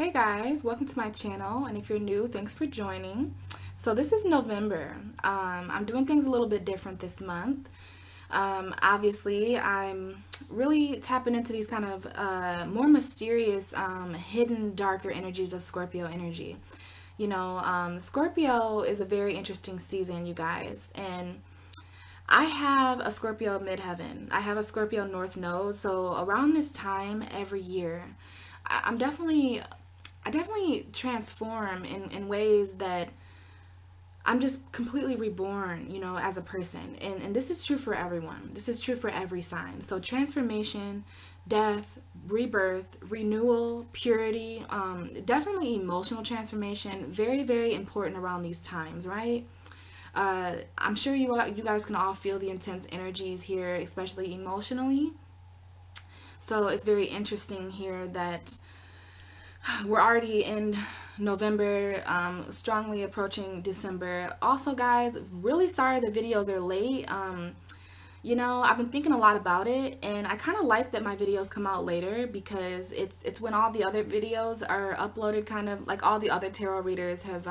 Hey guys, welcome to my channel, and if you're new, thanks for joining. So this is November. I'm doing things a little bit different this month. Obviously, I'm really tapping into these kind of more mysterious, hidden, darker energies of Scorpio energy. Scorpio is a very interesting season, you guys, and I have a Scorpio midheaven. I have a Scorpio north node. So around this time every year, I'm definitely transform in ways that I'm just completely reborn, as a person. And this is true for everyone. This is true for every sign. So transformation, death, rebirth, renewal, purity, definitely emotional transformation, very, very important around these times, right? I'm sure you guys can all feel the intense energies here, especially emotionally. So it's very interesting here that we're already in November, strongly approaching December. Also, guys, really sorry the videos are late. I've been thinking a lot about it, and I kind of like that my videos come out later because it's when all the other videos are uploaded, kind of like all the other tarot readers have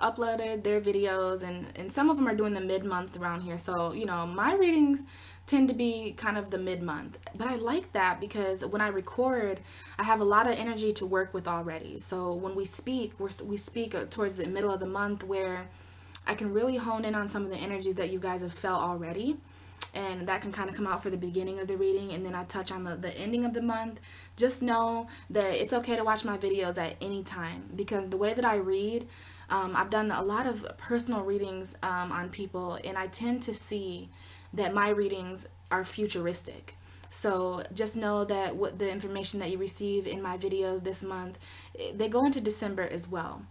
uploaded their videos, and some of them are doing the mid-months around here. So, my readings tend to be kind of the mid-month. But I like that because when I record, I have a lot of energy to work with already. So when we speak, we speak towards the middle of the month where I can really hone in on some of the energies that you guys have felt already. And that can kind of come out for the beginning of the reading, and then I touch on the ending of the month. Just know that it's okay to watch my videos at any time because the way that I read, I've done a lot of personal readings on people, and I tend to see that my readings are futuristic. So just know that what the information that you receive in my videos this month, they go into December as well.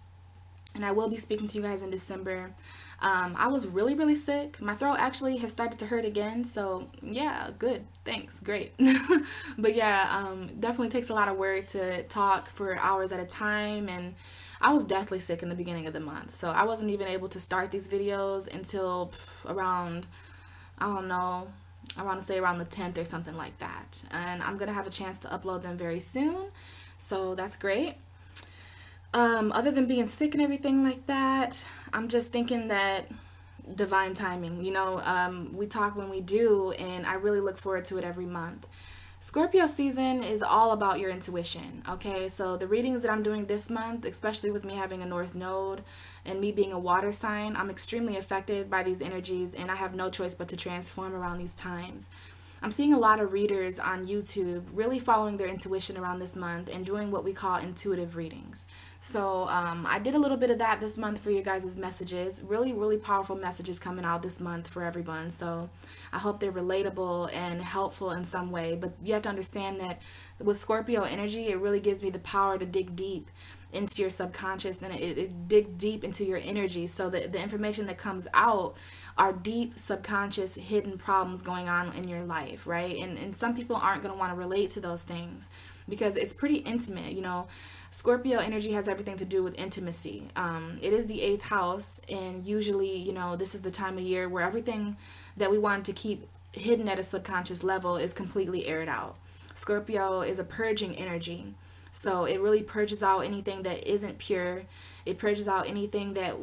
And I will be speaking to you guys in December. I was really, really sick. My throat actually has started to hurt again. So yeah, good. Thanks. Great. But yeah, definitely takes a lot of work to talk for hours at a time. And I was deathly sick in the beginning of the month. So I wasn't even able to start these videos until around, I don't know, I want to say around the 10th or something like that. And I'm going to have a chance to upload them very soon. So that's great. Other than being sick and everything like that, I'm just thinking that divine timing, we talk when we do, and I really look forward to it every month. Scorpio season is all about your intuition, okay? So the readings that I'm doing this month, especially with me having a North Node and me being a water sign, I'm extremely affected by these energies, and I have no choice but to transform around these times. I'm seeing a lot of readers on YouTube really following their intuition around this month and doing what we call intuitive readings. So I did a little bit of that this month for you guys' messages. Really, really powerful messages coming out this month for everyone. So I hope they're relatable and helpful in some way. But you have to understand that with Scorpio energy, it really gives me the power to dig deep into your subconscious, and it dig deep into your energy, so that the information that comes out are deep subconscious hidden problems going on in your life, right? And some people aren't going to want to relate to those things because it's pretty intimate. Scorpio energy has everything to do with intimacy. It is the eighth house, and usually, this is the time of year where everything that we want to keep hidden at a subconscious level is completely aired out. Scorpio is a purging energy. So it really purges out anything that isn't pure. It purges out anything that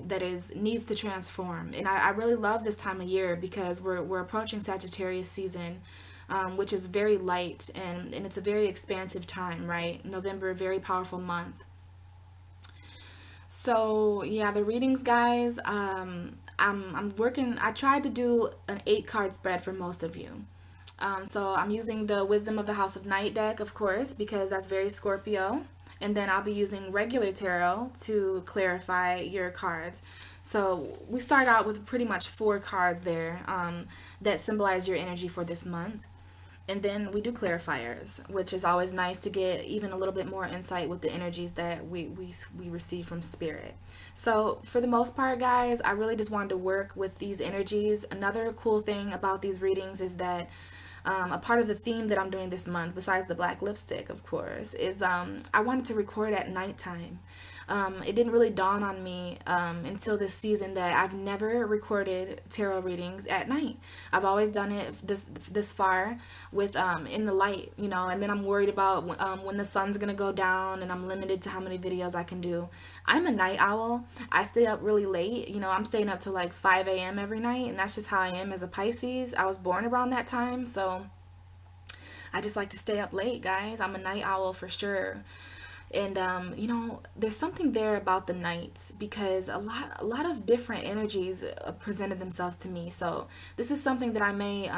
needs to transform. And I really love this time of year because we're approaching Sagittarius season, which is very light, and it's a very expansive time, right? November, a very powerful month. So yeah, the readings, guys. I'm working. I tried to do an 8-card spread for most of you. So I'm using the Wisdom of the House of Night deck, of course, because that's very Scorpio. And then I'll be using regular tarot to clarify your cards. So we start out with pretty much 4 cards there that symbolize your energy for this month. And then we do clarifiers, which is always nice to get even a little bit more insight with the energies that we receive from spirit. So for the most part, guys, I really just wanted to work with these energies. Another cool thing about these readings is that a part of the theme that I'm doing this month, besides the black lipstick, of course, is I wanted to record at nighttime. It didn't really dawn on me until this season that I've never recorded tarot readings at night. I've always done it this far with in the light, you know, and then I'm worried about when the sun's gonna go down, and I'm limited to how many videos I can do. I'm a night owl. I stay up really late. You know, I'm staying up till like 5 a.m. every night, and that's just how I am as a Pisces. I was born around that time, so I just like to stay up late, guys. I'm a night owl for sure. And you know, there's something there about the nights because a lot of different energies presented themselves to me. So this is something that I may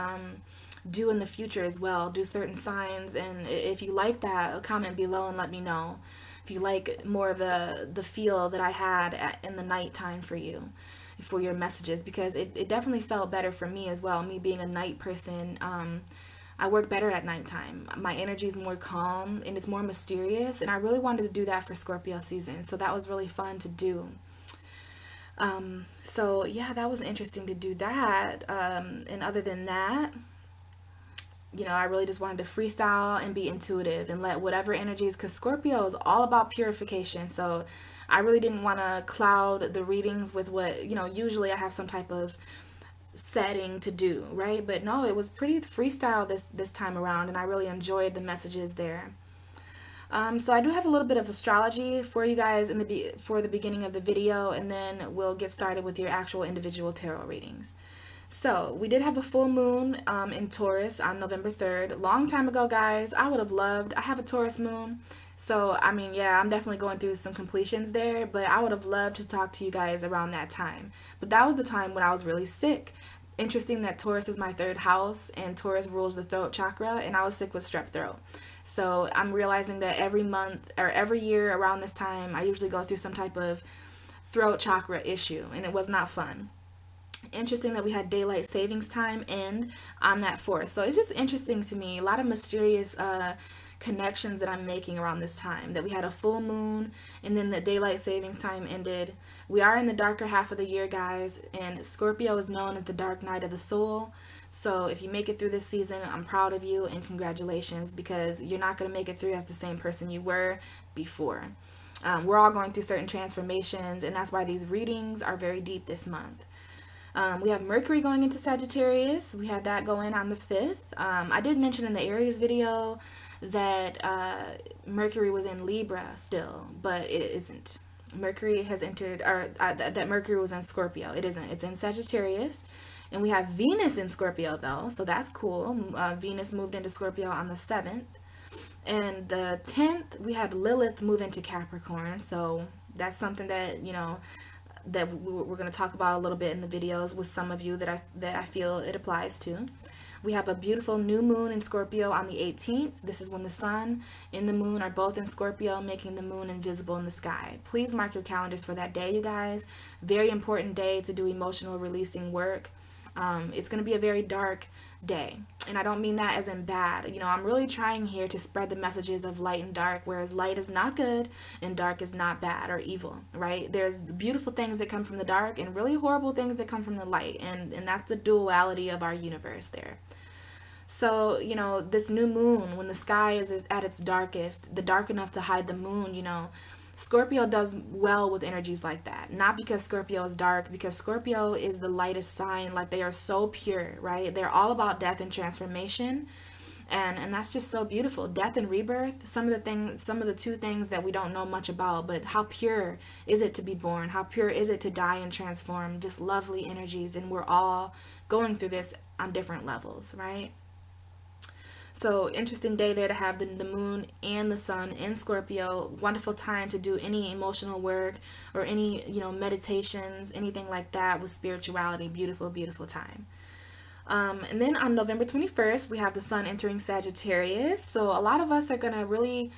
do in the future as well. Do certain signs, and if you like that, comment below and let me know. If you like more of the feel that I had in the nighttime for you, for your messages, because it definitely felt better for me as well. Me being a night person, I work better at nighttime. My energy is more calm and it's more mysterious, and I really wanted to do that for Scorpio season, so that was really fun to do. So yeah, that was interesting to do that. And other than that, you know, I really just wanted to freestyle and be intuitive and let whatever energies, because Scorpio is all about purification. So I really didn't want to cloud the readings with what, you know, usually I have some type of setting to do, right? But no, it was pretty freestyle this time around, and I really enjoyed the messages there. So I do have a little bit of astrology for you guys for the beginning of the video, and then we'll get started with your actual individual tarot readings. So we did have a full moon in Taurus on November 3rd. Long time ago, guys. I would have loved. I have a Taurus moon. So, I mean, yeah, I'm definitely going through some completions there, but I would have loved to talk to you guys around that time. But that was the time when I was really sick. Interesting that Taurus is my third house, and Taurus rules the throat chakra, and I was sick with strep throat. So I'm realizing that every month or every year around this time, I usually go through some type of throat chakra issue, and it was not fun. Interesting that we had daylight savings time end on that 4th. So it's just interesting to me. A lot of mysterious connections that I'm making around this time. That we had a full moon, and then the daylight savings time ended. We are in the darker half of the year, guys, and Scorpio is known as the dark night of the soul. So if you make it through this season, I'm proud of you and congratulations, because you're not going to make it through as the same person you were before. We're all going through certain transformations, and that's why these readings are very deep this month. We have Mercury going into Sagittarius. We had that going on the 5th. I did mention in the Aries video that Mercury was in Libra still, but it isn't. Mercury has entered, or that Mercury was in Scorpio. It isn't. It's in Sagittarius. And we have Venus in Scorpio, though, so that's cool. Venus moved into Scorpio on the 7th. And the 10th, we had Lilith move into Capricorn, so that's something that, you know, that we're going to talk about a little bit in the videos with some of you that I feel it applies to. We have a beautiful new moon in Scorpio on the 18th. This is when the sun and the moon are both in Scorpio, making the moon invisible in the sky. Please mark your calendars for that day, you guys. Very important day to do emotional releasing work. It's going to be a very dark day. And I don't mean that as in bad. You know, I'm really trying here to spread the messages of light and dark, whereas light is not good and dark is not bad or evil, right? There's beautiful things that come from the dark and really horrible things that come from the light. And that's the duality of our universe there. So, you know, this new moon, when the sky is at its darkest, the dark enough to hide the moon, you know, Scorpio does well with energies like that. Not because Scorpio is dark, because Scorpio is the lightest sign. Like, they are so pure, right? They're all about death and transformation. And that's just so beautiful. Death and rebirth, some of the two things that we don't know much about, but how pure is it to be born? How pure is it to die and transform? Just lovely energies, and we're all going through this on different levels, right? So interesting day there to have the moon and the sun in Scorpio. Wonderful time to do any emotional work or any, you know, meditations, anything like that with spirituality. Beautiful, beautiful time. And then on November 21st, we have the sun entering Sagittarius. So a lot of us are going to really,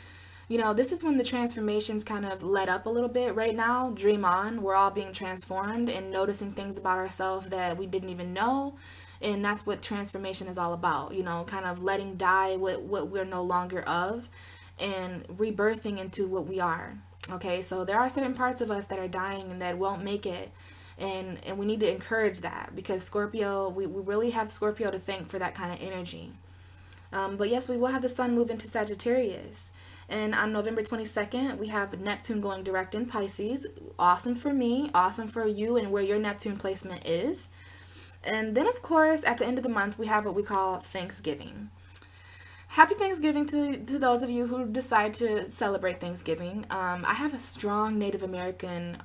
you know, this is when the transformations kind of let up a little bit right now. Dream on. We're all being transformed and noticing things about ourselves that we didn't even know. And that's what transformation is all about, you know, kind of letting die what we're no longer of and rebirthing into what we are. Okay, so there are certain parts of us that are dying and that won't make it. And we need to encourage that, because Scorpio, we really have Scorpio to thank for that kind of energy. But yes, we will have the sun move into Sagittarius. And on November 22nd, we have Neptune going direct in Pisces. Awesome for me, awesome for you, and where your Neptune placement is. And then, of course, at the end of the month, we have what we call Thanksgiving. Happy Thanksgiving to those of you who decide to celebrate Thanksgiving. I have a strong Native American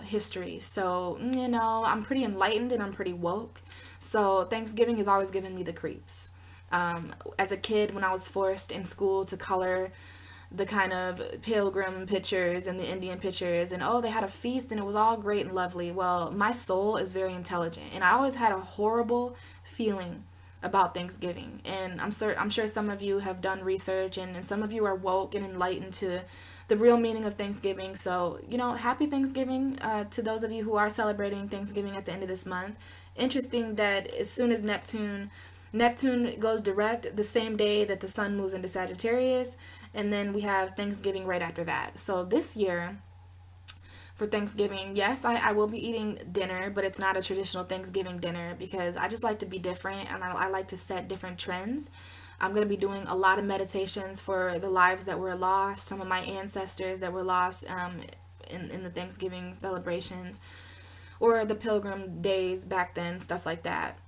history, so, I'm pretty enlightened and I'm pretty woke. So, Thanksgiving has always given me the creeps. As a kid, when I was forced in school to color the kind of pilgrim pictures and the Indian pictures, and oh, they had a feast and it was all great and lovely. Well, my soul is very intelligent, and I always had a horrible feeling about Thanksgiving. And I'm sure some of you have done research, and some of you are woke and enlightened to the real meaning of Thanksgiving. So, happy Thanksgiving to those of you who are celebrating Thanksgiving at the end of this month. Interesting that as soon as Neptune goes direct the same day that the sun moves into Sagittarius, and then we have Thanksgiving right after that. So this year, for Thanksgiving, yes, I will be eating dinner, but it's not a traditional Thanksgiving dinner because I just like to be different, and I like to set different trends. I'm going to be doing a lot of meditations for the lives that were lost, some of my ancestors that were lost in the Thanksgiving celebrations, or the pilgrim days back then, stuff like that.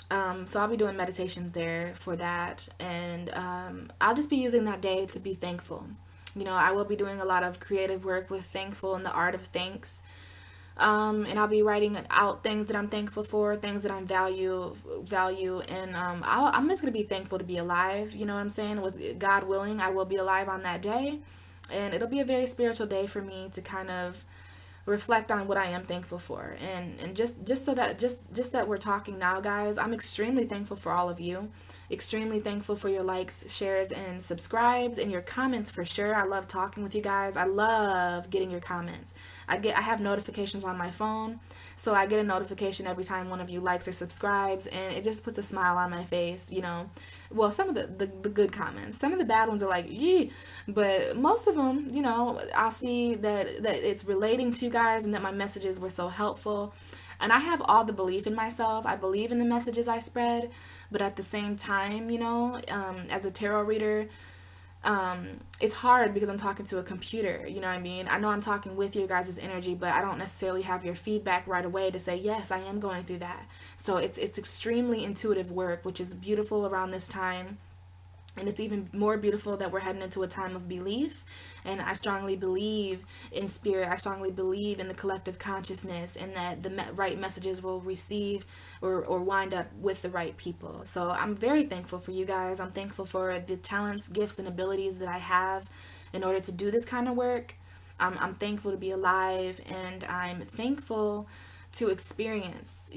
So I'll be doing meditations there for that, and I'll just be using that day to be thankful. I will be doing a lot of creative work with Thankful and the Art of Thanks, and I'll be writing out things that I'm thankful for, things that I value, and I'm just gonna be thankful to be alive. You know what I'm saying? With God willing, I will be alive on that day, and it'll be a very spiritual day for me to kind of reflect on what I am thankful for. And just so that just that we're talking now, guys, I'm extremely thankful for all of you. Extremely thankful for your likes, shares, and subscribes, and your comments for sure. I love talking with you guys. I love getting your comments. I have notifications on my phone, so I get a notification every time one of you likes or subscribes, and it just puts a smile on my face. Well, some of the good comments. Some of the bad ones are like, yee, but most of them, I'll see that it's relating to you guys and that my messages were so helpful. And I have all the belief in myself. I believe in the messages I spread, but at the same time, as a tarot reader, it's hard because I'm talking to a computer, you know what I mean? I know I'm talking with your guys' energy, but I don't necessarily have your feedback right away to say, yes, I am going through that. So it's extremely intuitive work, which is beautiful around this time. And it's even more beautiful that we're heading into a time of belief. And I strongly believe in spirit. I strongly believe in the collective consciousness, and that the right messages will receive or wind up with the right people. So I'm very thankful for you guys. I'm thankful for the talents, gifts, and abilities that I have in order to do this kind of work. I'm thankful to be alive, and I'm thankful to experience,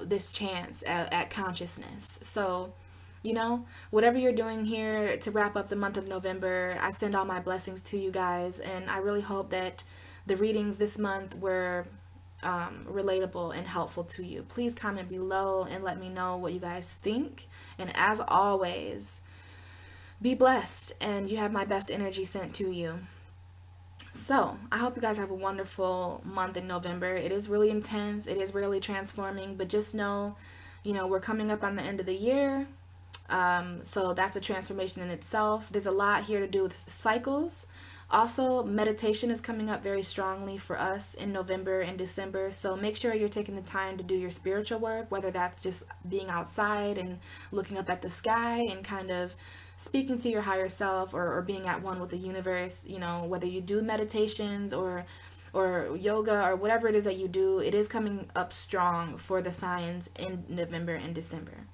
this chance at consciousness. So, whatever you're doing here to wrap up the month of November, I send all my blessings to you guys, and I really hope that the readings this month were relatable and helpful to you. Please comment below and let me know what you guys think. And as always, be blessed, and you have my best energy sent to you. So, I hope you guys have a wonderful month in November. It is really intense, it is really transforming, but just know, we're coming up on the end of the year. So that's a transformation in itself. There's a lot here to do with cycles. Also, meditation is coming up very strongly for us in November and December. So make sure you're taking the time to do your spiritual work, whether that's just being outside and looking up at the sky and kind of speaking to your higher self, or being at one with the universe. Whether you do meditations or yoga or whatever it is that you do, it is coming up strong for the signs in November and December.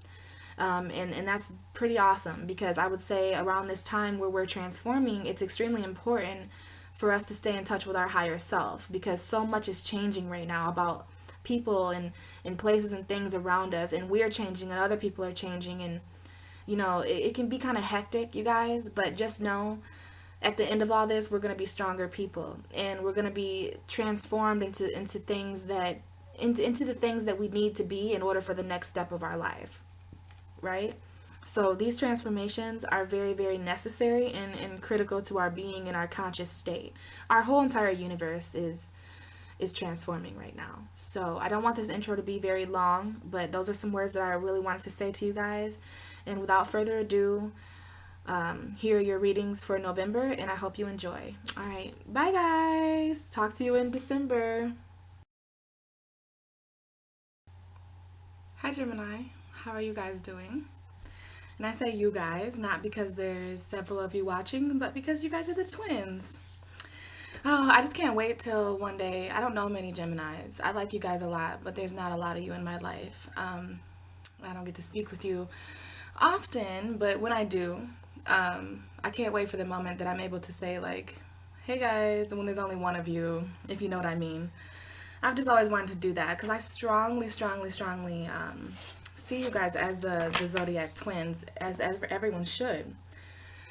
And that's pretty awesome, because I would say around this time where we're transforming, it's extremely important for us to stay in touch with our higher self, because so much is changing right now about people and places and things around us, and we're changing and other people are changing, and it can be kind of hectic, you guys, but just know at the end of all this, we're going to be stronger people, and we're going to be transformed into things that into the things that we need to be in order for the next step of our life. Right? So these transformations are very, very necessary and critical to our being and our conscious state. Our whole entire universe is transforming right now. So I don't want this intro to be very long, but those are some words that I really wanted to say to you guys. And without further ado, hear your readings for November, and I hope you enjoy. All right, bye guys. Talk to you in December. Hi, Gemini. How are you guys doing? And I say you guys, not because there's several of you watching, but because you guys are the twins. Oh, I just can't wait till one day. I don't know many Geminis. I like you guys a lot, but there's not a lot of you in my life. I don't get to speak with you often, but when I do, I can't wait for the moment that I'm able to say, like, hey guys, when there's only one of you, if you know what I mean. I've just always wanted to do that because I strongly, strongly, strongly see you guys as the zodiac twins, as everyone should.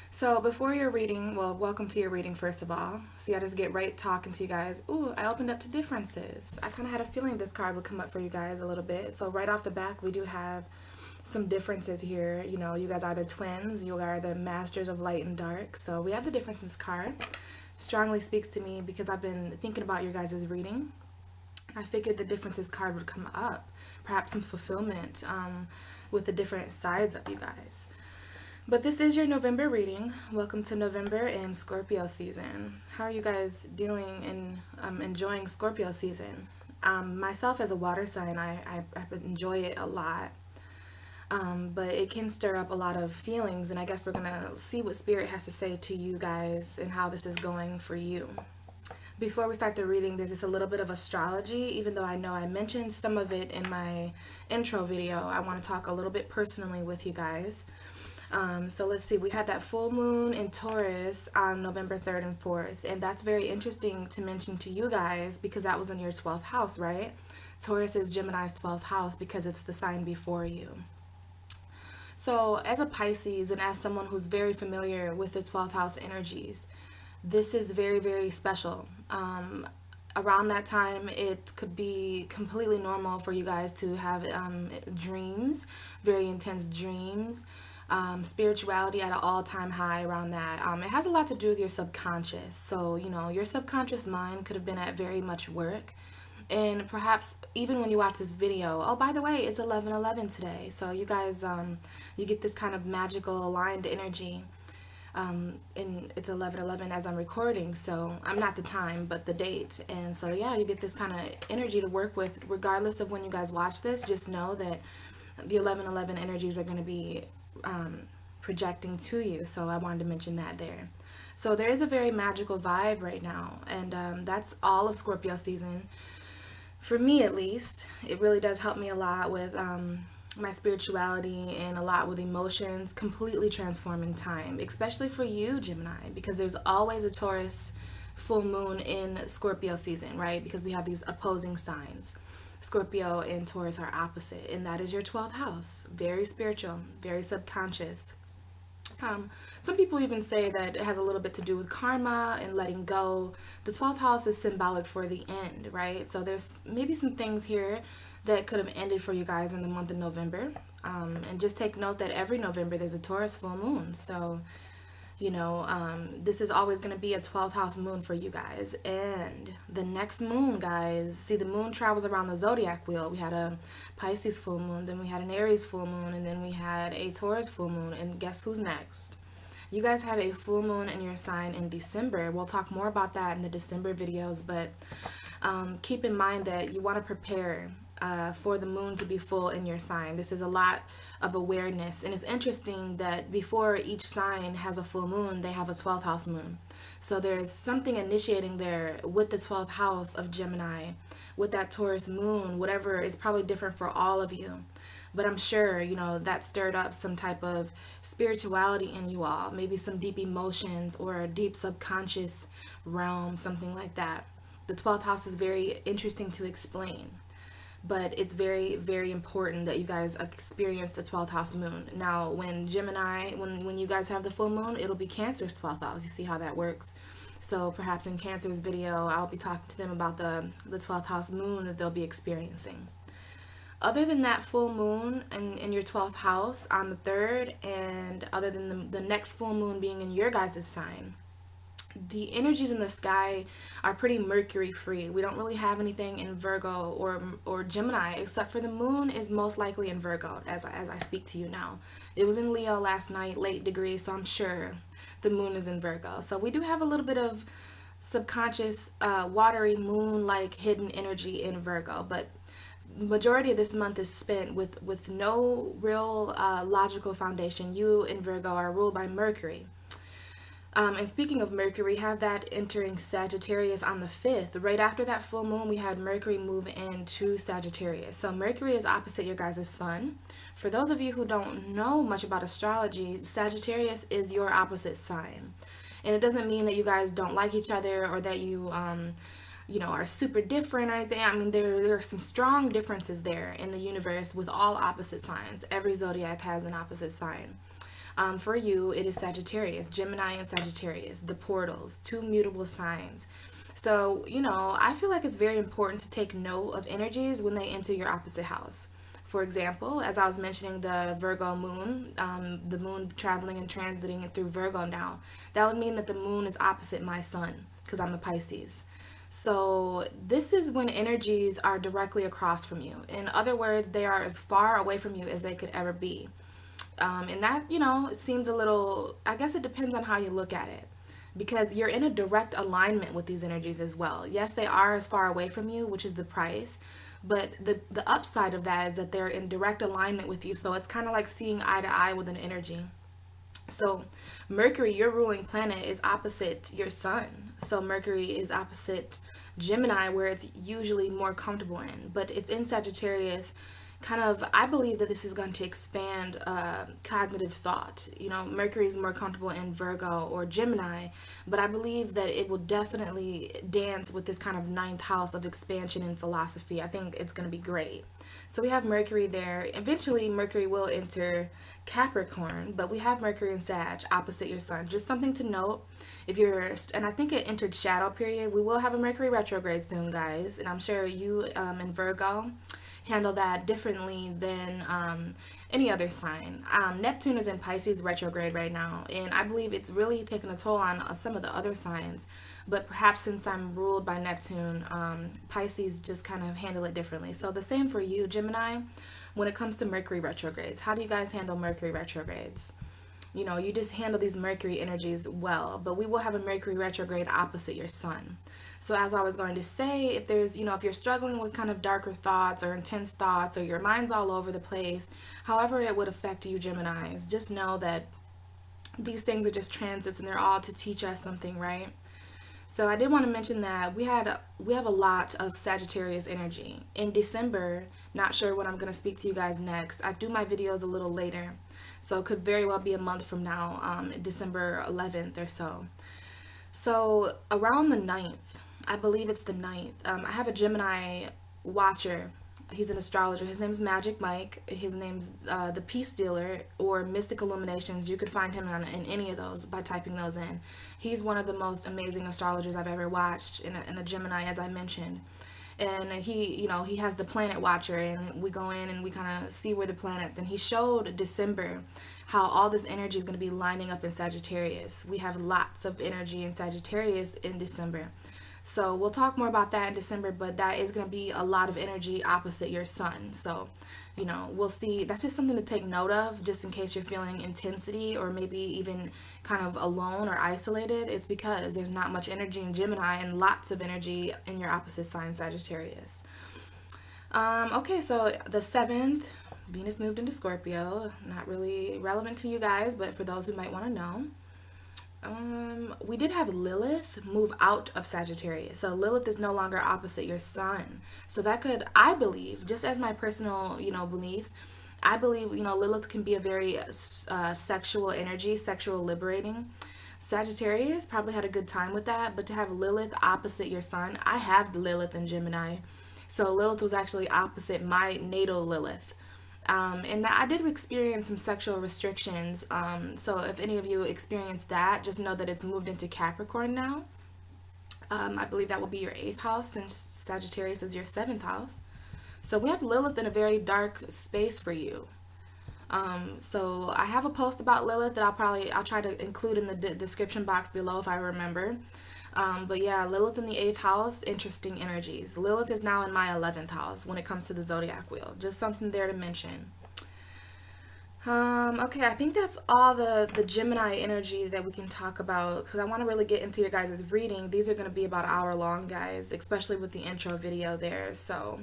So before your reading, well, welcome to your reading first of all. See, I just get right talking to you guys. Ooh, I opened up to differences. I kind of had a feeling this card would come up for you guys a little bit. So right off the back, we do have some differences here. You know, you guys are the twins. You are the masters of light and dark. So we have the differences card. Strongly speaks to me because I've been thinking about your guys' reading. I figured the differences card would come up. Perhaps some fulfillment with the different sides of you guys. But this is your November reading. Welcome to November and Scorpio season. How are you guys dealing and enjoying Scorpio season? Myself as a water sign, I enjoy it a lot. But it can stir up a lot of feelings, and I guess we're going to see what Spirit has to say to you guys and how this is going for you. Before we start the reading, there's just a little bit of astrology. Even though I know I mentioned some of it in my intro video, I want to talk a little bit personally with you guys. So let's see, we had that full moon in Taurus on November 3rd and 4th, and that's very interesting to mention to you guys because that was in your 12th house, right? Taurus is Gemini's 12th house because it's the sign before you. So as a Pisces and as someone who's very familiar with the 12th house energies, this is very, very special. Around that time, it could be completely normal for you guys to have dreams, very intense dreams. Spirituality at an all-time high around that. It has a lot to do with your subconscious. So, you know, your subconscious mind could have been at very much work. And perhaps even when you watch this video, oh, by the way, it's 11/11 today. So you guys, you get this kind of magical aligned energy. And it's 11/11 as I'm recording. So I'm not the time, but the date. And so, yeah, you get this kind of energy to work with regardless of when you guys watch this. Just know that the 11/11 energies are going to be projecting to you. So I wanted to mention that there. So there is a very magical vibe right now, and that's all of Scorpio season. For me, at least, it really does help me a lot with my spirituality and a lot with emotions, completely transforming time, especially for you, Gemini, because there's always a Taurus full moon in Scorpio season, right? Because we have these opposing signs. Scorpio and Taurus are opposite, and that is your 12th house. Very spiritual, very subconscious. Some people even say that it has a little bit to do with karma and letting go. The 12th house is symbolic for the end, right? So there's maybe some things here that could have ended for you guys in the month of November. And just take note that every November there's a Taurus full moon. So, you know, this is always going to be a 12th house moon for you guys. And the next moon, guys, see, the moon travels around the zodiac wheel. We had a Pisces full moon, then we had an Aries full moon, and then we had a Taurus full moon. And guess who's next? You guys have a full moon in your sign in December. We'll talk more about that in the December videos, but keep in mind that you want to prepare for the moon to be full in your sign. This is a lot of awareness, and it's interesting that before each sign has a full moon, they have a 12th house moon. So there's something initiating there with the 12th house of Gemini, with that Taurus moon, whatever. It's probably different for all of you, but I'm sure, you know, that stirred up some type of spirituality in you all, maybe some deep emotions or a deep subconscious realm, something like that. The 12th house is very interesting to explain, but it's very, very important that you guys experience the 12th house moon. Now, when Gemini, when you guys have the full moon, it'll be Cancer's 12th house. You see how that works? So perhaps in Cancer's video, I'll be talking to them about the 12th house moon that they'll be experiencing. Other than that full moon in your 12th house on the 3rd, and other than the next full moon being in your guys' sign, the energies in the sky are pretty Mercury free. We don't really have anything in Virgo or Gemini, except for the moon is most likely in Virgo as I speak to you now. It was in Leo last night, late degree, so I'm sure the moon is in Virgo. So we do have a little bit of subconscious, watery moon like hidden energy in Virgo, but majority of this month is spent with no real logical foundation. You in Virgo are ruled by Mercury. And speaking of Mercury, we have that entering Sagittarius on the 5th. Right after that full moon, we had Mercury move into Sagittarius. So Mercury is opposite your guys' sun. For those of you who don't know much about astrology, Sagittarius is your opposite sign. And it doesn't mean that you guys don't like each other or that you are super different or anything. I mean, there are some strong differences there in the universe with all opposite signs. Every zodiac has an opposite sign. For you, it is Sagittarius, Gemini and Sagittarius, the portals, two mutable signs. So, I feel like it's very important to take note of energies when they enter your opposite house. For example, as I was mentioning the Virgo moon, the moon traveling and transiting through Virgo now, that would mean that the moon is opposite my sun because I'm a Pisces. So this is when energies are directly across from you. In other words, they are as far away from you as they could ever be. And that, it seems a little, I guess it depends on how you look at it. Because you're in a direct alignment with these energies as well. Yes, they are as far away from you, which is the price. But the upside of that is that they're in direct alignment with you. So it's kind of like seeing eye to eye with an energy. So Mercury, your ruling planet, is opposite your sun. So Mercury is opposite Gemini, where it's usually more comfortable in. But it's in Sagittarius. I believe that this is going to expand cognitive thought. Mercury is more comfortable in Virgo or Gemini, but I believe that it will definitely dance with this kind of ninth house of expansion and philosophy. I think it's going to be great. So we have Mercury there. Eventually, Mercury will enter Capricorn, but we have Mercury in Sag opposite your sun. Just something to note. And I think it entered shadow period. We will have a Mercury retrograde soon, guys, and I'm sure you in Virgo handle that differently than any other sign. Neptune is in Pisces retrograde right now, and I believe it's really taken a toll on some of the other signs. But perhaps since I'm ruled by Neptune, Pisces just kind of handle it differently. So the same for you, Gemini, when it comes to Mercury retrogrades. How do you guys handle Mercury retrogrades? You just handle these Mercury energies well, but we will have a Mercury retrograde opposite your sun. So as I was going to say, if if you're struggling with kind of darker thoughts or intense thoughts or your mind's all over the place, however it would affect you, Geminis, just know that these things are just transits and they're all to teach us something, right? So I did want to mention that we have a lot of Sagittarius energy. In December, not sure when I'm going to speak to you guys next. I do my videos a little later. So it could very well be a month from now, December 11th or so. So around the 9th, I believe it's the 9th, I have a Gemini watcher. He's an astrologer. His name's Magic Mike. His name's the Peace Dealer or Mystic Illuminations. You could find him in any of those by typing those in. He's one of the most amazing astrologers I've ever watched in a Gemini, as I mentioned. And he has the planet watcher, and we go in and we kind of see where the planets, and he showed December how all this energy is going to be lining up in Sagittarius. We have lots of energy in Sagittarius in December. So we'll talk more about that in December, but that is going to be a lot of energy opposite your sun. So, we'll see. That's just something to take note of, just in case you're feeling intensity or maybe even kind of alone or isolated. It's because there's not much energy in Gemini and lots of energy in your opposite sign, Sagittarius. Okay, so the 7th, Venus moved into Scorpio. Not really relevant to you guys, but for those who might want to know. We did have Lilith move out of Sagittarius. So Lilith is no longer opposite your sun. So that could, I believe, just as my personal, beliefs, I believe, Lilith can be a very sexual energy, sexual liberating. Sagittarius probably had a good time with that, but to have Lilith opposite your sun, I have Lilith in Gemini. So Lilith was actually opposite my natal Lilith. And I did experience some sexual restrictions. So if any of you experienced that, just know that it's moved into Capricorn now. I believe that will be your 8th house, since Sagittarius is your 7th house. So we have Lilith in a very dark space for you. So I have a post about Lilith that I'll try to include in the description box below if I remember. But yeah, Lilith in the 8th house, interesting energies. Lilith is now in my 11th house when it comes to the zodiac wheel. Just something there to mention. Okay, I think that's all the Gemini energy that we can talk about because I want to really get into your guys' reading. These are going to be about an hour long, guys, especially with the intro video there. So,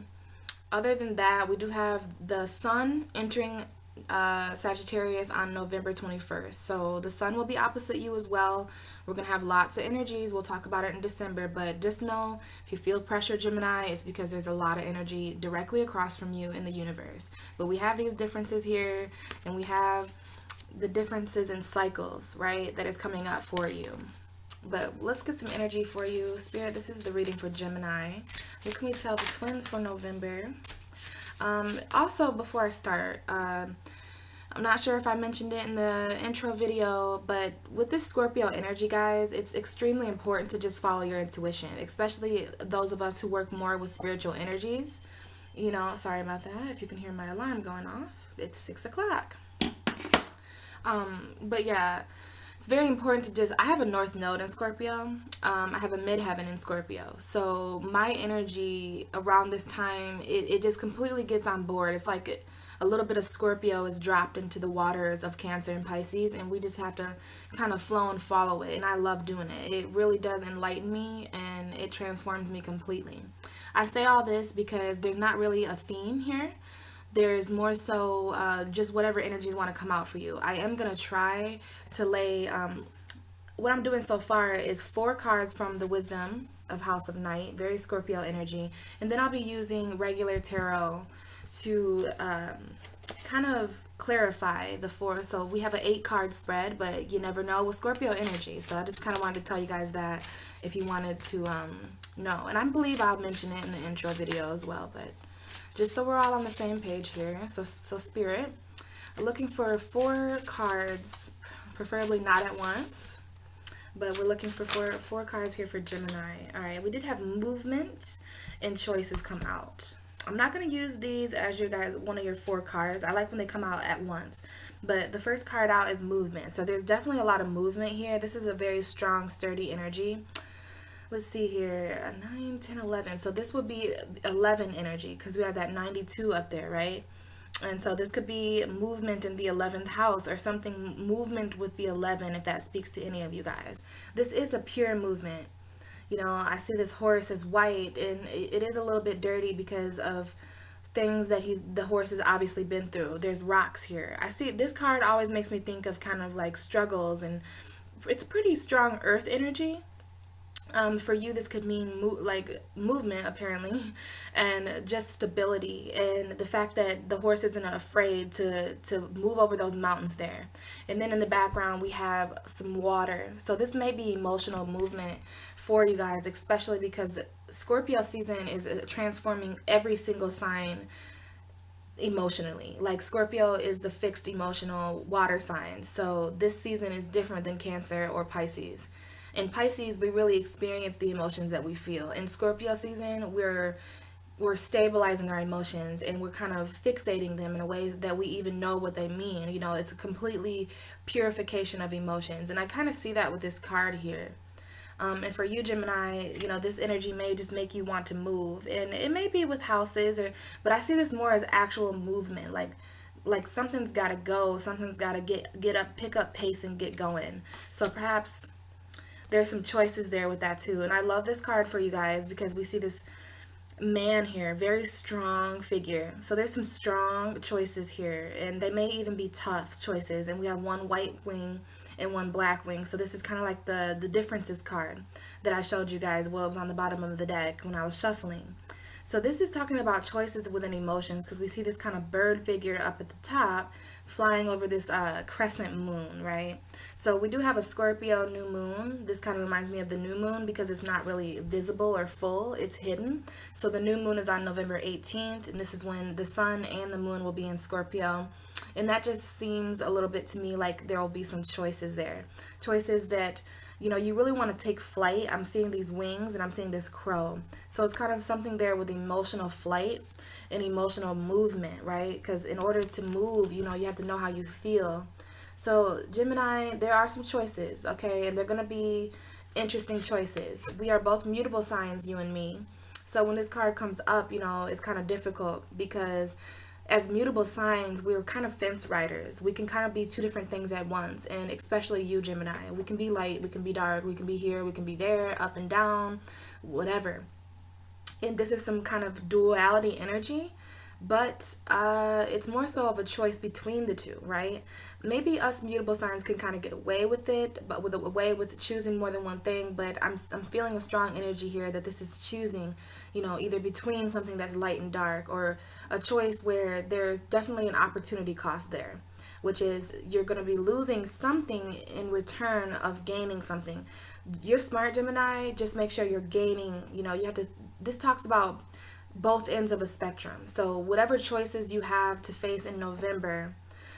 other than that, we do have the sun entering Sagittarius on November 21st. So the sun will be opposite you as well. We're going to have lots of energies. We'll talk about it in December, but just know if you feel pressure, Gemini, it's because there's a lot of energy directly across from you in the universe. But we have these differences here, and we have the differences in cycles, right, that is coming up for you. But let's get some energy for you. Spirit, this is the reading for Gemini. What can we tell the twins for November? Also, before I start, I'm not sure if I mentioned it in the intro video, but with this Scorpio energy, guys, it's extremely important to just follow your intuition, especially those of us who work more with spiritual energies. You know, sorry about that. If you can hear my alarm going off, it's 6 o'clock. But yeah, it's very important to just, I have a North Node in Scorpio. I have a midheaven in Scorpio. So my energy around this time, it just completely gets on board. It's like a little bit of Scorpio is dropped into the waters of Cancer and Pisces, and we just have to kind of flow and follow it. And I love doing it. It really does enlighten me, and it transforms me completely. I say all this because there's not really a theme here. There's more so just whatever energies want to come out for you. I am going to try to lay, what I'm doing so far is 4 cards from the Wisdom of House of Night, very Scorpio energy. And then I'll be using regular tarot to kind of clarify the 4. So we have an 8-card spread, but you never know with Scorpio energy. So I just kind of wanted to tell you guys that if you wanted to know. And I believe I'll mention it in the intro video as well, but just so we're all on the same page here. So Spirit, we're looking for 4 cards, preferably not at once, but we're looking for four cards here for Gemini. All right, we did have movement and choices come out. I'm not going to use these as one of your 4 cards. I like when they come out at once. But the first card out is movement. So there's definitely a lot of movement here. This is a very strong, sturdy energy. Let's see here, 9, 10, 11. So this would be 11 energy because we have that 92 up there, right? And so this could be movement in the 11th house or something movement with the 11 if that speaks to any of you guys. This is a pure movement. You know, I see this horse as white, and it is a little bit dirty because of things that the horse has obviously been through. There's rocks here. I see this card always makes me think of kind of like struggles, and it's pretty strong earth energy. For you, this could mean movement, apparently, and just stability, and the fact that the horse isn't afraid to move over those mountains there. And then in the background, we have some water. So this may be emotional movement for you guys, especially because Scorpio season is transforming every single sign emotionally. Like Scorpio is the fixed emotional water sign. So this season is different than Cancer or Pisces. In Pisces, we really experience the emotions that we feel. In Scorpio season, we're stabilizing our emotions, and we're kind of fixating them in a way that we even know what they mean. You know, it's a completely purification of emotions. And I kind of see that with this card here. And for you, Gemini, you know, this energy may just make you want to move. And it may be with houses, but I see this more as actual movement. Like something's got to go. Something's got to get up, pick up pace and get going. So perhaps there's some choices there with that too. And I love this card for you guys because we see this man here, very strong figure. So there's some strong choices here, and they may even be tough choices. And we have 1 white wing and 1 black wing. So this is kind of like the differences card that I showed you guys. Well, it was on the bottom of the deck when I was shuffling. So this is talking about choices within emotions, because we see this kind of bird figure up at the top flying over this crescent moon, right? So we do have a Scorpio new moon. This kind of reminds me of the new moon because it's not really visible or full, it's hidden. So the new moon is on November 18th, and this is when the sun and the moon will be in Scorpio. And that just seems a little bit to me like there will be some choices there. Choices that you know, you really want to take flight. I'm seeing these wings and I'm seeing this crow. So it's kind of something there with emotional flight and emotional movement, right? Because in order to move, you know, you have to know how you feel. So Gemini, there are some choices, okay? And they're going to be interesting choices. We are both mutable signs, you and me. So when this card comes up, you know, it's kind of difficult because as mutable signs, we're kind of fence riders. We can kind of be two different things at once, and especially you, Gemini. We can be light, we can be dark, we can be here, we can be there, up and down, whatever. And this is some kind of duality energy, but it's more so of a choice between the two, right? Maybe us mutable signs can kind of get away with it, but with away with choosing more than one thing. But I'm feeling a strong energy here that this is choosing, you know, either between something that's light and dark, or a choice where there's definitely an opportunity cost there, which is you're going to be losing something in return of gaining something. You're smart, Gemini. Just make sure you're gaining, you know, you have to, this talks about both ends of a spectrum. So whatever choices you have to face in November,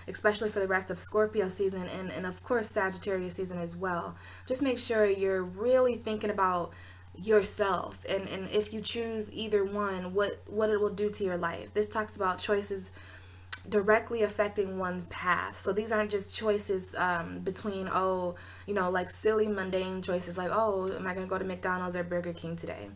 especially for the rest of Scorpio season, and of course Sagittarius season as well, just make sure you're really thinking about yourself, and if you choose either one, what it will do to your life. This talks about choices directly affecting one's path. So these aren't just choices between, oh, you know, like silly mundane choices like, oh, am I gonna go to McDonald's or Burger King today?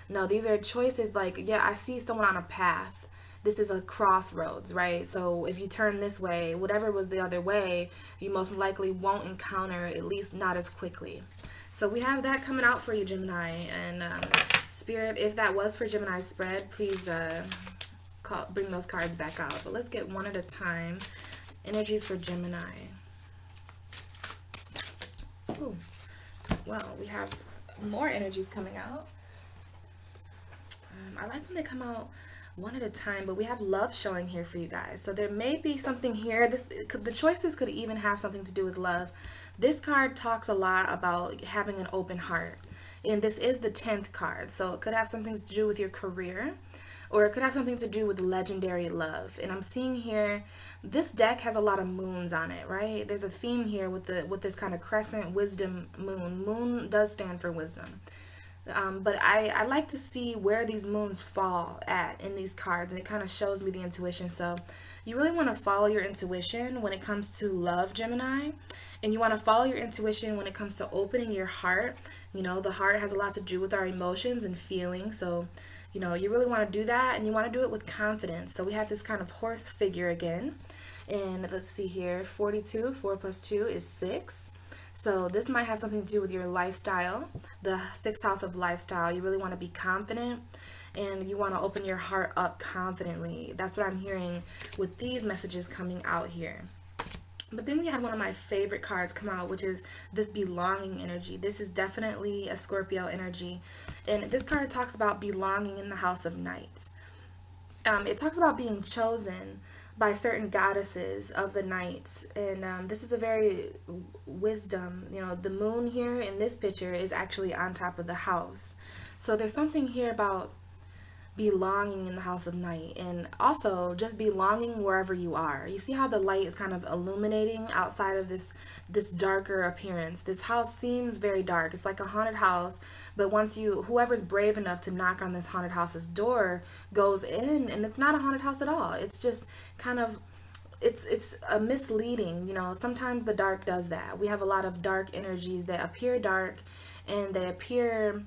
No, these are choices like, yeah, I see someone on a path. This is a crossroads, right? So if you turn this way, whatever was the other way, you most likely won't encounter, at least not as quickly. So we have that coming out for you, Gemini. And Spirit, if that was for Gemini's spread, please bring those cards back out. But let's get one at a time. Energies for Gemini. Ooh. Well, we have more energies coming out. I like when they come out one at a time, but we have love showing here for you guys. So there may be something here. The choices could even have something to do with love. This card talks a lot about having an open heart. And this is the 10th card. So it could have something to do with your career, or it could have something to do with legendary love. And I'm seeing here, this deck has a lot of moons on it, right? There's a theme here with this kind of crescent wisdom moon. Moon does stand for wisdom. But I like to see where these moons fall at in these cards, and it kind of shows me the intuition. So you really want to follow your intuition when it comes to love, Gemini, and you want to follow your intuition when it comes to opening your heart. You know, the heart has a lot to do with our emotions and feelings. So, you know, you really want to do that, and you want to do it with confidence. So we have this kind of horse figure again. And let's see here, 42, 4 plus 2 is 6. So this might have something to do with your lifestyle, the 6th house of lifestyle. You really want to be confident, and you want to open your heart up confidently. That's what I'm hearing with these messages coming out here. But then we had one of my favorite cards come out, which is this belonging energy. This is definitely a Scorpio energy. And this card talks about belonging in the house of night. It talks about being chosen by certain goddesses of the night, and this is a very wisdom, you know, the moon here in this picture is actually on top of the house. So there's something here about belonging in the house of night, and also just belonging wherever you are. You see how the light is kind of illuminating outside of this darker appearance. This house seems very dark. It's like a haunted house, but once whoever's brave enough to knock on this haunted house's door goes in, and it's not a haunted house at all. It's just kind of, it's a misleading, you know. Sometimes the dark does that. We have a lot of dark energies that appear dark, and they appear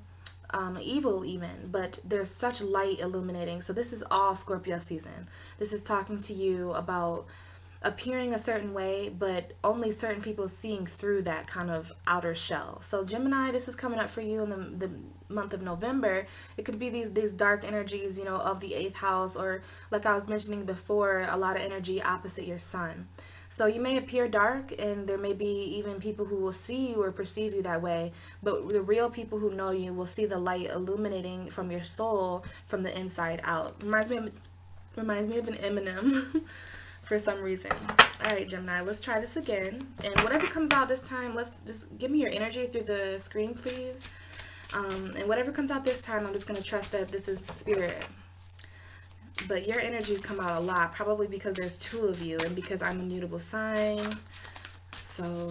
evil even, but there's such light illuminating. So this is all Scorpio season. This is talking to you about appearing a certain way, but only certain people seeing through that kind of outer shell. So Gemini, this is coming up for you in the month of November. It could be these dark energies, you know, of the 8th house, or like I was mentioning before, a lot of energy opposite your sun. So you may appear dark, and there may be even people who will see you or perceive you that way, but the real people who know you will see the light illuminating from your soul from the inside out. Reminds me of an Eminem for some reason. All right, Gemini, let's try this again. And whatever comes out this time, let's just give me your energy through the screen, please. And whatever comes out this time, I'm just going to trust that this is spirit. But your energies come out a lot, probably because there's 2 of you, and because I'm a mutable sign. So,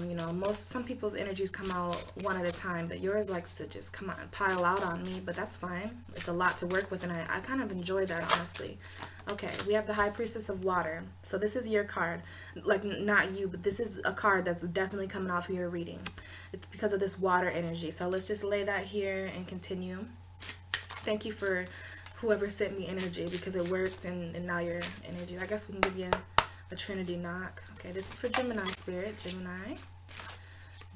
some people's energies come out one at a time, but yours likes to just come out and pile out on me, but that's fine. It's a lot to work with, and I kind of enjoy that, honestly. Okay, we have the High Priestess of Water. So this is your card. Like, not you, but this is a card that's definitely coming off of your reading. It's because of this water energy. So let's just lay that here and continue. Thank you for whoever sent me energy, because it worked, and now your energy. I guess we can give you a Trinity knock. Okay, this is for Gemini spirit.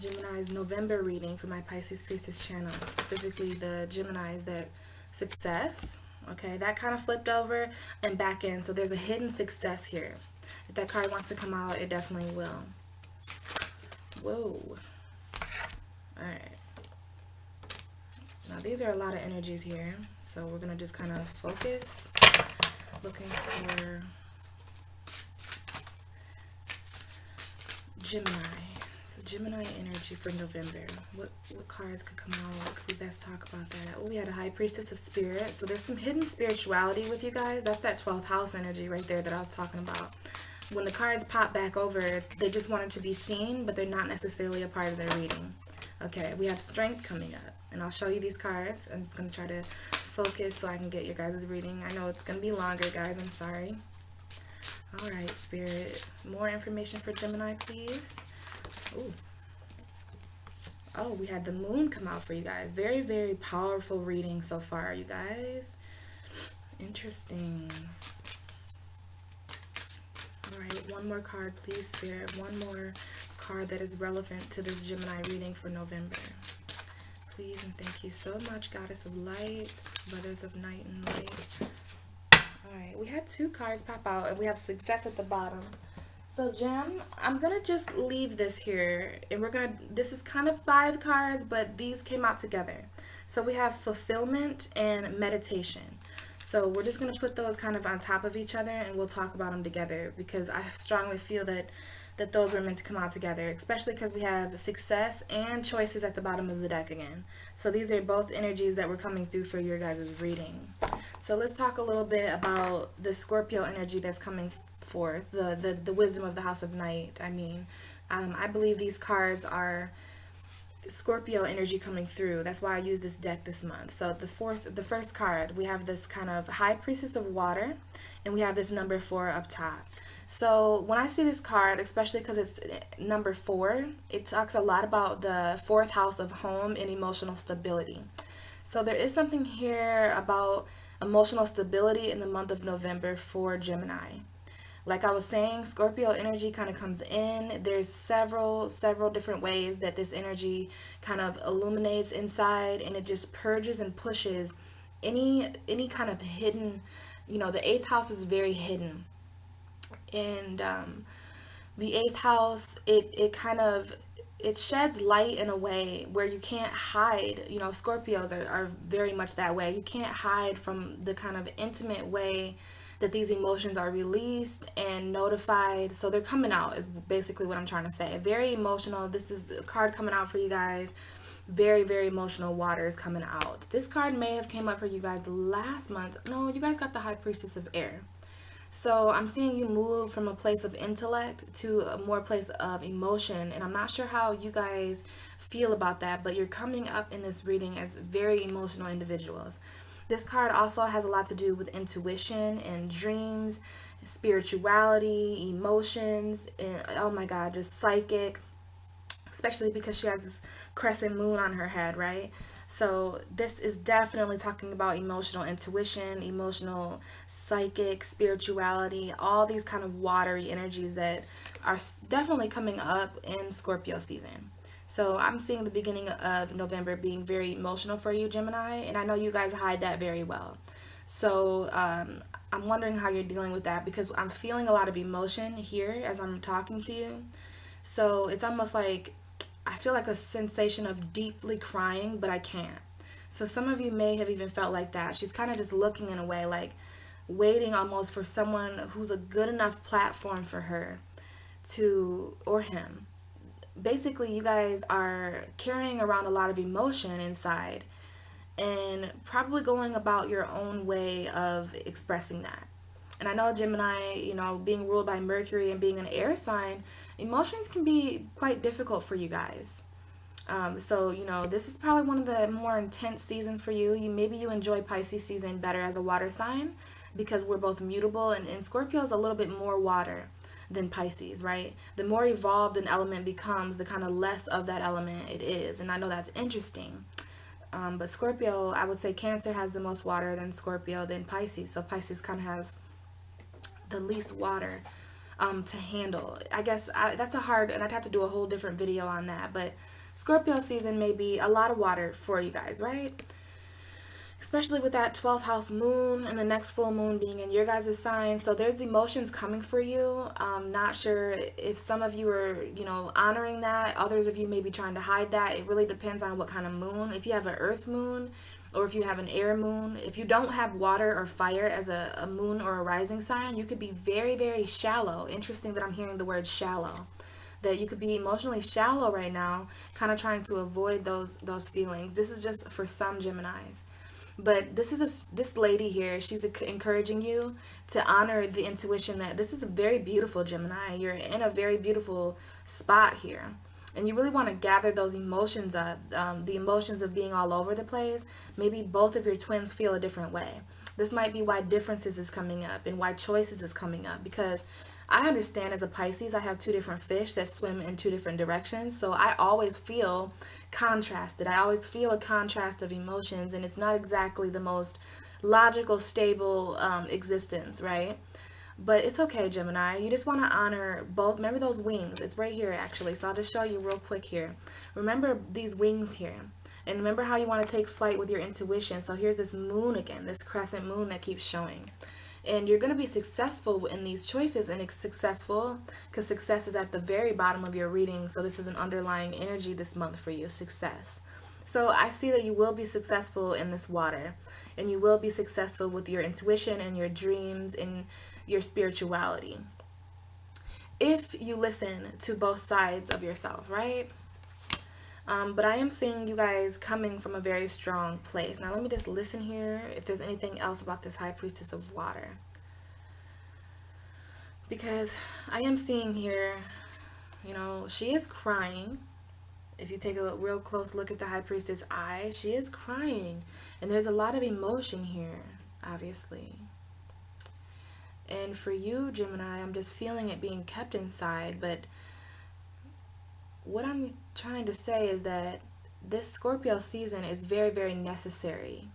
Gemini's November reading for my Pisces Priestess channel, specifically the Gemini's that success. Okay, that kind of flipped over and back in, so there's a hidden success here. If that card wants to come out, it definitely will. Whoa. Alright. Now these are a lot of energies here, so we're going to just kind of focus, looking for Gemini. So Gemini energy for November. What cards could come out? What could we best talk about that? Oh, we had a High Priestess of Spirit. So there's some hidden spirituality with you guys. That's that 12th house energy right there that I was talking about. When the cards pop back over, they just want it to be seen, but they're not necessarily a part of their reading. Okay, we have Strength coming up, and I'll show you these cards. I'm just going to try to focus so I can get your guys' reading. I know it's going to be longer, guys. I'm sorry. All right, Spirit. More information for Gemini, please. Ooh. Oh, we had the Moon come out for you guys. Very, very powerful reading so far, you guys. Interesting. All right, one more card, please, Spirit. One more card that is relevant to this Gemini reading for November. Please and thank you so much, Goddess of Light, Brothers of Night and Light. Alright, we had 2 cards pop out, and we have Success at the bottom. So, Gem, I'm going to just leave this here, and this is kind of 5 cards, but these came out together. So we have Fulfillment and Meditation. So we're just going to put those kind of on top of each other, and we'll talk about them together, because I strongly feel that those were meant to come out together, especially because we have Success and Choices at the bottom of the deck again. So these are both energies that were coming through for your guys' reading. So let's talk a little bit about the Scorpio energy that's coming forth, the wisdom of the House of Night. I believe these cards are Scorpio energy coming through. That's why I use this deck this month. So the first card, we have this kind of High Priestess of Water, and we have this number 4 up top. So when I see this card, especially because it's number 4, it talks a lot about the 4th house of home and emotional stability. So there is something here about emotional stability in the month of November for Gemini. Like I was saying, Scorpio energy kind of comes in. There's several different ways that this energy kind of illuminates inside, and it just purges and pushes any kind of hidden, the 8th house is very hidden. And the 8th house, it sheds light in a way where you can't hide. Scorpios are very much that way. You can't hide from the kind of intimate way that these emotions are released and notified. So they're coming out is basically what I'm trying to say. Very emotional. This is a card coming out for you guys. Very, very emotional water is coming out. This card may have came up for you guys last month. No, you guys got the High Priestess of Air. So I'm seeing you move from a place of intellect to a more place of emotion, and I'm not sure how you guys feel about that, but you're coming up in this reading as very emotional individuals. This card also has a lot to do with intuition and dreams, spirituality, emotions, and oh my God, just psychic, especially because she has this crescent moon on her head, right? So this is definitely talking about emotional intuition, emotional psychic, spirituality, all these kind of watery energies that are definitely coming up in Scorpio season. So I'm seeing the beginning of November being very emotional for you, Gemini, and I know you guys hide that very well. So I'm wondering how you're dealing with that, because I'm feeling a lot of emotion here as I'm talking to you. So it's almost like I feel like a sensation of deeply crying, but I can't. So some of you may have even felt like that. She's kind of just looking in a way, like waiting almost for someone who's a good enough platform for her to, or him. Basically, you guys are carrying around a lot of emotion inside and probably going about your own way of expressing that. And I know Gemini, being ruled by Mercury and being an air sign, emotions can be quite difficult for you guys. So, this is probably one of the more intense seasons for you. Maybe you enjoy Pisces season better as a water sign because we're both mutable, and Scorpio is a little bit more water than Pisces, right? The more evolved an element becomes, the kind of less of that element it is. And I know that's interesting. But Scorpio, I would say Cancer has the most water than Scorpio than Pisces. So Pisces kind of has the least water to handle. I guess that's a hard, and I'd have to do a whole different video on that. But Scorpio season may be a lot of water for you guys, right? Especially with that 12th house moon and the next full moon being in your guys' sign. So there's emotions coming for you. Not sure if some of you are, honoring that. Others of you may be trying to hide that. It really depends on what kind of moon. If you have an earth moon or if you have an air moon, if you don't have water or fire as a moon or a rising sign, you could be very, very shallow. Interesting that I'm hearing the word shallow. That you could be emotionally shallow right now, kind of trying to avoid those feelings. This is just for some Geminis. But this lady here, she's encouraging you to honor the intuition that this is a very beautiful Gemini. You're in a very beautiful spot here. And you really want to gather those emotions up, the emotions of being all over the place. Maybe both of your twins feel a different way. This might be why differences is coming up and why choices is coming up, because I understand as a Pisces, I have two different fish that swim in two different directions. So I always feel contrasted. I always feel a contrast of emotions, and it's not exactly the most logical, stable existence, right? But it's okay, Gemini. You just want to honor both. Remember those wings. It's right here, actually. So I'll just show you real quick here. Remember these wings here. And remember how you want to take flight with your intuition. So here's this moon again, this crescent moon that keeps showing. And you're going to be successful in these choices, and it's successful because success is at the very bottom of your reading. So this is an underlying energy this month for you, success. So I see that you will be successful in this water, and you will be successful with your intuition and your dreams and your spirituality. If you listen to both sides of yourself, right? But I am seeing you guys coming from a very strong place. Now let me just listen here if there's anything else about this High Priestess of Water. Because I am seeing here, she is crying. If you take a real close look at the High Priestess eye, she is crying. And there's a lot of emotion here, obviously. And for you, Gemini, I'm just feeling it being kept inside, but what I'm trying to say is that this Scorpio season is very, very necessary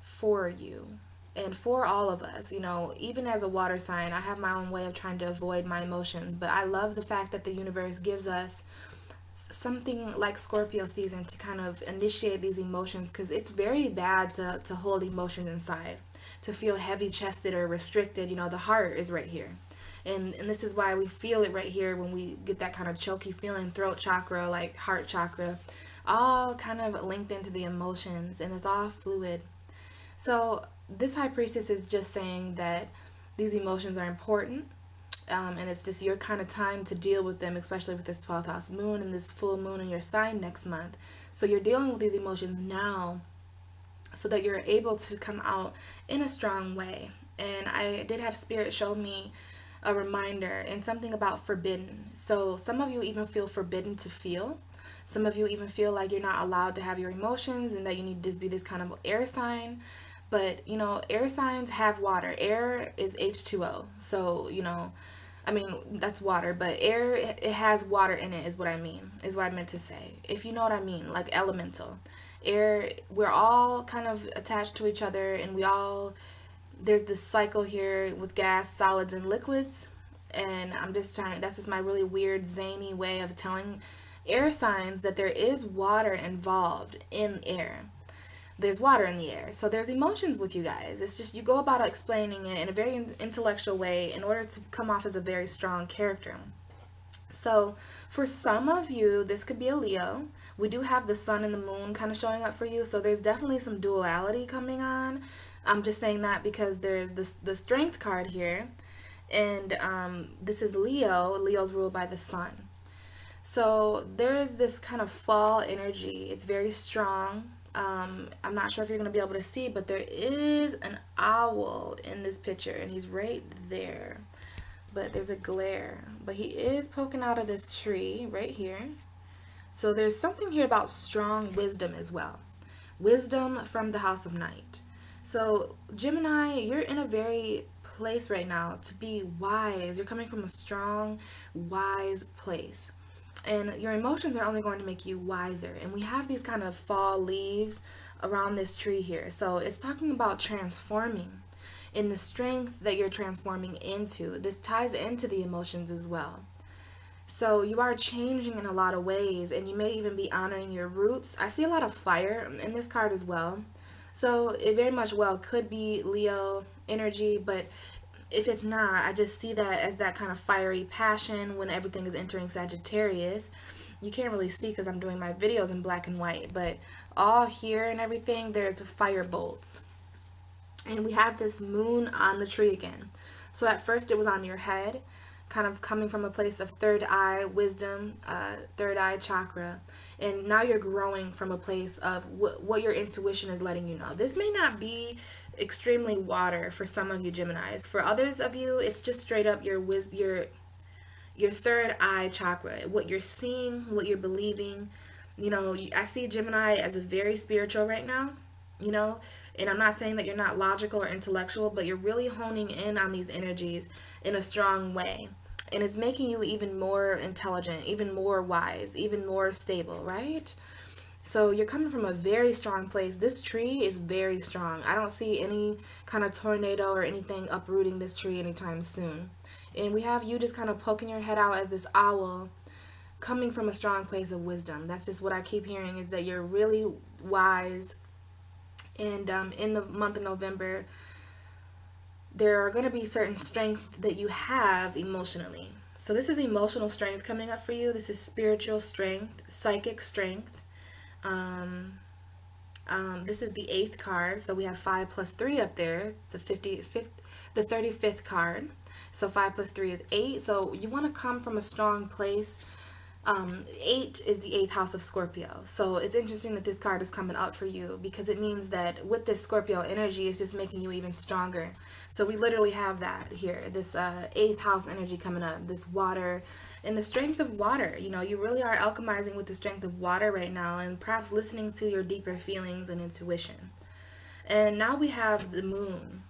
for you and for all of us. Even as a water sign, I have my own way of trying to avoid my emotions, but I love the fact that the universe gives us something like Scorpio season to kind of initiate these emotions, because it's very bad to hold emotions inside, to feel heavy chested or restricted. The heart is right here. And this is why we feel it right here when we get that kind of choky feeling, throat chakra, like heart chakra, all kind of linked into the emotions, and it's all fluid. So this High Priestess is just saying that these emotions are important, and it's just your kind of time to deal with them, especially with this 12th house moon and this full moon in your sign next month. So you're dealing with these emotions now so that you're able to come out in a strong way. And I did have Spirit show me a reminder and something about forbidden. So some of you even feel forbidden to feel. Some of you even feel like you're not allowed to have your emotions and that you need to just be this kind of air sign. But, air signs have water. Air is H2O. So, that's water, but air, it has water in it is what I mean, is what I meant to say. If you know what I mean, like elemental. Air, we're all kind of attached to each other, and there's this cycle here with gas, solids, and liquids. And that's just my really weird, zany way of telling air signs that there is water involved in air. There's water in the air. So there's emotions with you guys. It's just you go about explaining it in a very intellectual way in order to come off as a very strong character. So for some of you, this could be a Leo. We do have the sun and the moon kind of showing up for you. So there's definitely some duality coming on. I'm just saying that because there's the strength card here. And this is Leo. Leo's ruled by the sun. So there is this kind of fall energy. It's very strong. I'm not sure if you're going to be able to see, but there is an owl in this picture, and he's right there. But there's a glare. But he is poking out of this tree right here. So there's something here about strong wisdom as well. Wisdom from the house of night. So Gemini, you're in a very place right now to be wise. You're coming from a strong, wise place. And your emotions are only going to make you wiser. And we have these kind of fall leaves around this tree here. So it's talking about transforming in the strength that you're transforming into. This ties into the emotions as well. So you are changing in a lot of ways, and you may even be honoring your roots. I see a lot of fire in this card as well. So it very much well could be Leo energy, but if it's not, I just see that as that kind of fiery passion when everything is entering Sagittarius. You can't really see because I'm doing my videos in black and white, but all here and everything, there's fire bolts. And we have this moon on the tree again. So at first it was on your head, kind of coming from a place of third eye wisdom, third eye chakra. And now you're growing from a place of what your intuition is letting you know. This may not be extremely water for some of you Geminis. For others of you, it's just straight up your third eye chakra, what you're seeing, what you're believing. I see Gemini as a very spiritual right now, and I'm not saying that you're not logical or intellectual, but you're really honing in on these energies in a strong way. And it's making you even more intelligent, even more wise, even more stable, right? So you're coming from a very strong place. This tree is very strong. I don't see any kind of tornado or anything uprooting this tree anytime soon. And we have you just kind of poking your head out as this owl coming from a strong place of wisdom. That's just what I keep hearing, is that you're really wise. And in the month of November, there are going to be certain strengths that you have emotionally. So this is emotional strength coming up for you. This is spiritual strength, psychic strength. This is the 8th card. So we have 5 plus 3 up there. It's the 35th card. So 5 plus 3 is 8. So you want to come from a strong place. 8 is the 8th house of Scorpio. So it's interesting that this card is coming up for you, because it means that with this Scorpio energy, it's just making you even stronger. So we literally have that here, this 8th house energy coming up, this water and the strength of water. You really are alchemizing with the strength of water right now, and perhaps listening to your deeper feelings and intuition. And now we have the moon.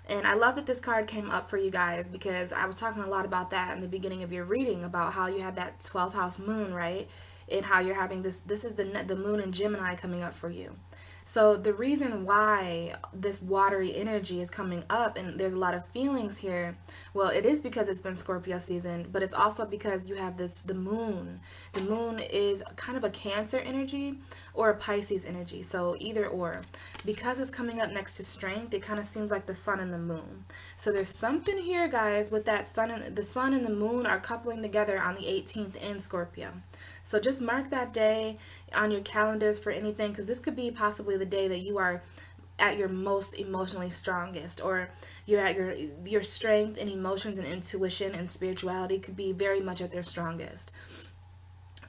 And I love that this card came up for you guys, because I was talking a lot about that in the beginning of your reading, about how you had that 12th house moon, right? And how you're having this is the moon in Gemini coming up for you. So the reason why this watery energy is coming up, and there's a lot of feelings here, well, it is because it's been Scorpio season, but it's also because you have the moon. The moon is kind of a Cancer energy or a Pisces energy, so either or. Because it's coming up next to strength, it kind of seems like the sun and the moon. So there's something here, guys, with that sun, and the sun and the moon are coupling together on the 18th in Scorpio. So just mark that day on your calendars for anything, because this could be possibly the day that you are at your most emotionally strongest, or you're at your strength and emotions and intuition and spirituality could be very much at their strongest.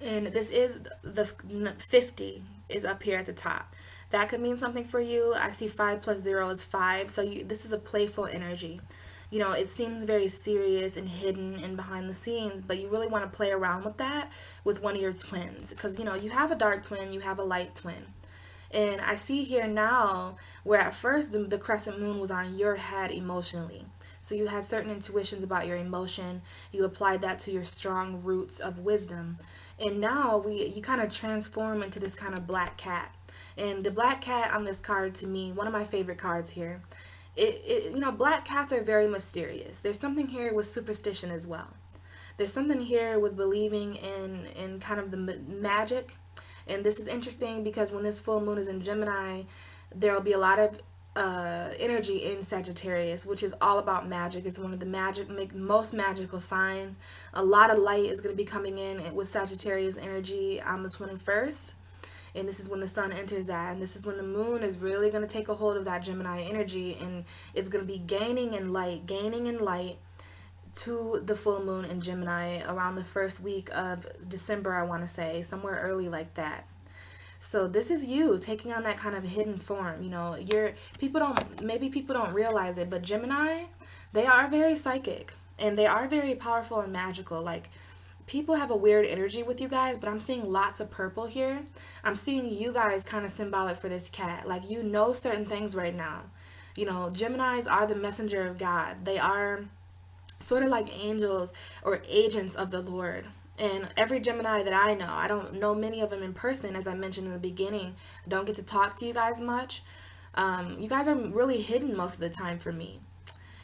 And this is the 50 is up here at the top. That could mean something for you. I see 5 plus 0 is 5. So this is a playful energy. It seems very serious and hidden and behind the scenes, but you really want to play around with that with one of your twins, because you have a dark twin, you have a light twin. And I see here now where at first the crescent moon was on your head emotionally. So you had certain intuitions about your emotion. You applied that to your strong roots of wisdom. And now you kind of transform into this kind of black cat. And the black cat on this card, to me, one of my favorite cards here, black cats are very mysterious. There's something here with superstition as well. There's something here with believing in kind of the magic. And this is interesting because when this full moon is in Gemini, there will be a lot of energy in Sagittarius, which is all about magic. It's one of the most magical signs. A lot of light is going to be coming in with Sagittarius energy on the 21st. And this is when the sun enters that. And this is when the moon is really going to take a hold of that Gemini energy. And it's going to be gaining in light to the full moon in Gemini around the first week of December, I want to say. Somewhere early like that. So this is you taking on that kind of hidden form. You know, people don't realize it, but Gemini, they are very psychic and they are very powerful and magical. Like, people have a weird energy with you guys, but I'm seeing lots of purple here. I'm seeing you guys kind of symbolic for this cat. Like, you know certain things right now. You know, Geminis are the messenger of God. They are sort of like angels or agents of the Lord. And every Gemini that I don't know many of them in person, as I mentioned in the beginning. I don't get to talk to you guys much. You guys are really hidden most of the time for me.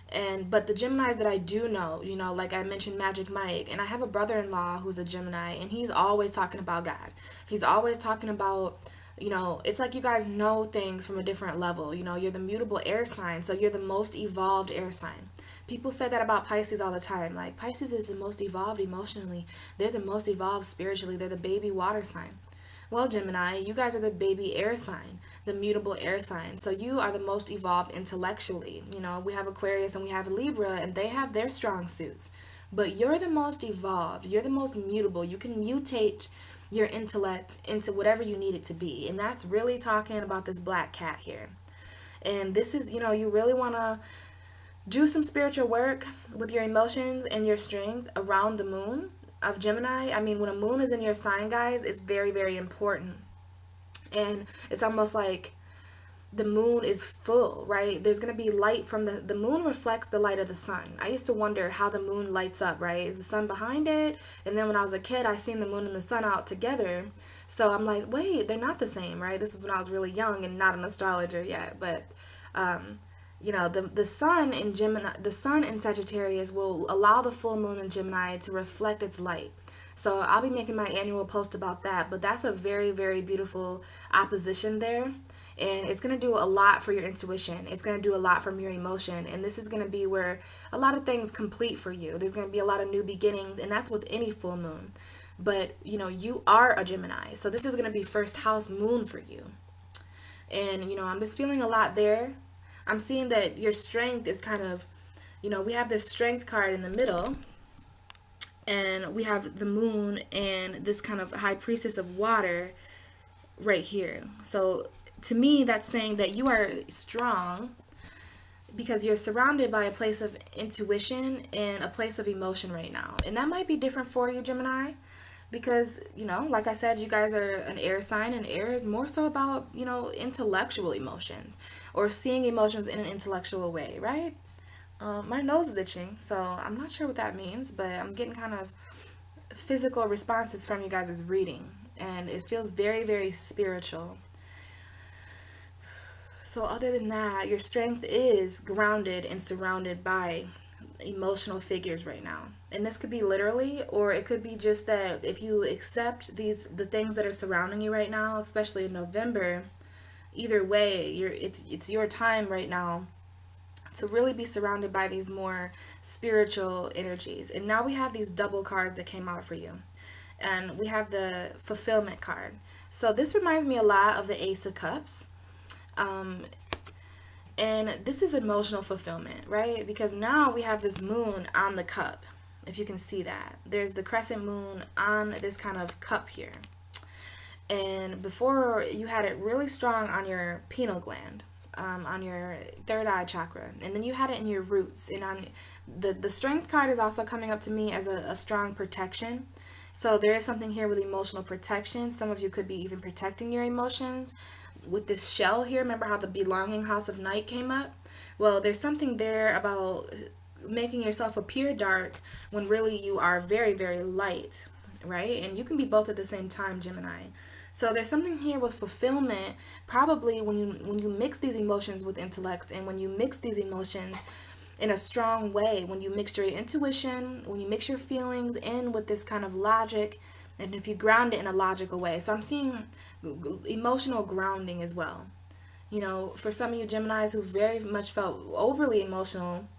But the Geminis that I do know, you know, like I mentioned Magic Mike, and I have a brother-in-law who's a Gemini, and he's always talking about God. He's always talking about, you know, it's like you guys know things from a different level. You know, you're the mutable air sign, so you're the most evolved air sign. People say that about Pisces all the time. Like, Pisces is the most evolved emotionally. They're the most evolved spiritually. They're the baby water sign. Well, Gemini, you guys are the baby air sign, the mutable air sign. So you are the most evolved intellectually. You know, we have Aquarius and we have Libra, and they have their strong suits. But you're the most evolved. You're the most mutable. You can mutate your intellect into whatever you need it to be. And that's really talking about this black cat here. And this is, you know, you really want to do some spiritual work with your emotions and your strength around the moon of Gemini. I mean, when a moon is in your sign, guys, it's very, very important. And it's almost like the moon is full, right? There's going to be light from the moon reflects the light of the sun. I used to wonder how the moon lights up, right? Is the sun behind it? And then when I was a kid, I seen the moon and the sun out together. So I'm like, wait, they're not the same, right? This was when I was really young and not an astrologer yet. But, you know, the sun in Gemini, the sun in Sagittarius will allow the full moon in Gemini to reflect its light. So I'll be making my annual post about that, but that's a very, very beautiful opposition there. And it's going to do a lot for your intuition. It's going to do a lot from your emotion. And this is going to be where a lot of things complete for you. There's going to be a lot of new beginnings, and that's with any full moon. But, you know, you are a Gemini. So this is going to be first house moon for you. And, you know, I'm just feeling a lot there. I'm seeing that your strength is kind of, you know, we have this strength card in the middle. And we have the moon and this kind of high priestess of water right here. So to me, that's saying that you are strong because you're surrounded by a place of intuition and a place of emotion right now. And that might be different for you, Gemini, because, you know, like I said, you guys are an air sign, and air is more so about, you know, intellectual emotions or seeing emotions in an intellectual way, right? My nose is itching, so I'm not sure what that means, but I'm getting kind of physical responses from you guys' reading, and it feels very, very spiritual. So other than that, your strength is grounded and surrounded by emotional figures right now. And this could be literally, or it could be just that if you accept the things that are surrounding you right now, especially in November, either way, it's your time right now to really be surrounded by these more spiritual energies. And now we have these double cards that came out for you. And we have the fulfillment card. So this reminds me a lot of the Ace of Cups. And this is emotional fulfillment, right? Because now we have this moon on the cup, if you can see that. There's the crescent moon on this kind of cup here. And before, you had it really strong on your pineal gland. On your third eye chakra, and then you had it in your roots. And on the strength card is also coming up to me as a strong protection. So there is something here with emotional protection. Some of you could be even protecting your emotions with this shell here. Remember how the belonging house of night came up? Well, there's something there about making yourself appear dark when really you are very, very light, right? And you can be both at the same time, Gemini. So there's something here with fulfillment, probably when you mix these emotions with intellect, and when you mix these emotions in a strong way, when you mix your intuition, when you mix your feelings in with this kind of logic, and if you ground it in a logical way. So I'm seeing emotional grounding as well. You know, for some of you Geminis who very much felt overly emotional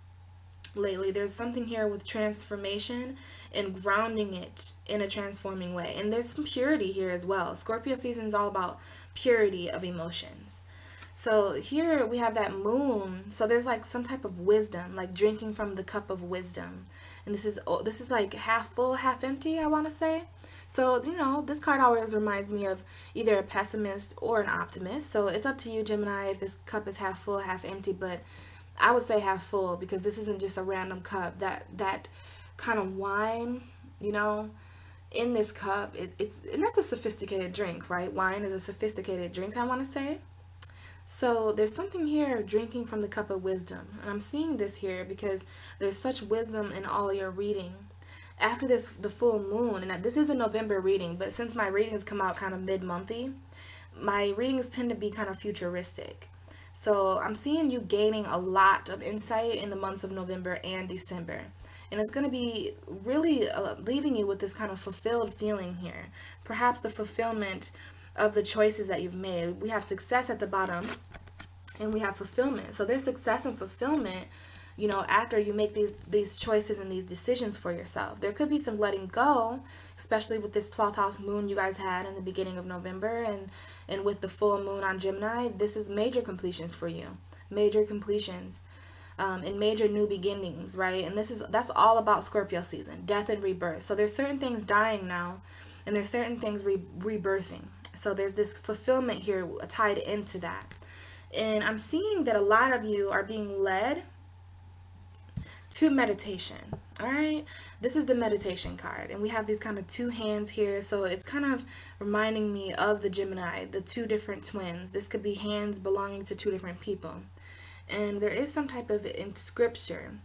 lately, there's something here with transformation and grounding it in a transforming way. And there's some purity here as well. Scorpio season is all about purity of emotions. So here we have that moon. So there's like some type of wisdom, like drinking from the cup of wisdom. And this is like half full, half empty, I want to say. So, this card always reminds me of either a pessimist or an optimist. So it's up to you, Gemini, if this cup is half full, half empty. But I would say half full, because this isn't just a random cup. That kind of wine, you know, in this cup, it's and that's a sophisticated drink, right? Wine is a sophisticated drink, I want to say. So there's something here of drinking from the cup of wisdom. And I'm seeing this here because there's such wisdom in all your reading. After the full moon, and this is a November reading, but since my readings come out kind of mid-monthy, my readings tend to be kind of futuristic. So I'm seeing you gaining a lot of insight in the months of November and December. And it's going to be really leaving you with this kind of fulfilled feeling here. Perhaps the fulfillment of the choices that you've made. We have success at the bottom, and we have fulfillment. So there's success and fulfillment, after you make these choices and these decisions for yourself. There could be some letting go, especially with this 12th house moon you guys had in the beginning of November, and with the full moon on Gemini. This is major completions for you. Major completions. And major new beginnings, right? And that's all about Scorpio season, death and rebirth. So there's certain things dying now, and there's certain things rebirthing. So there's this fulfillment here tied into that. And I'm seeing that a lot of you are being led to meditation. All right, this is the meditation card, and we have these kind of two hands here, so it's kind of reminding me of the Gemini, the two different twins. This could be hands belonging to two different people, and there is some type of inscription.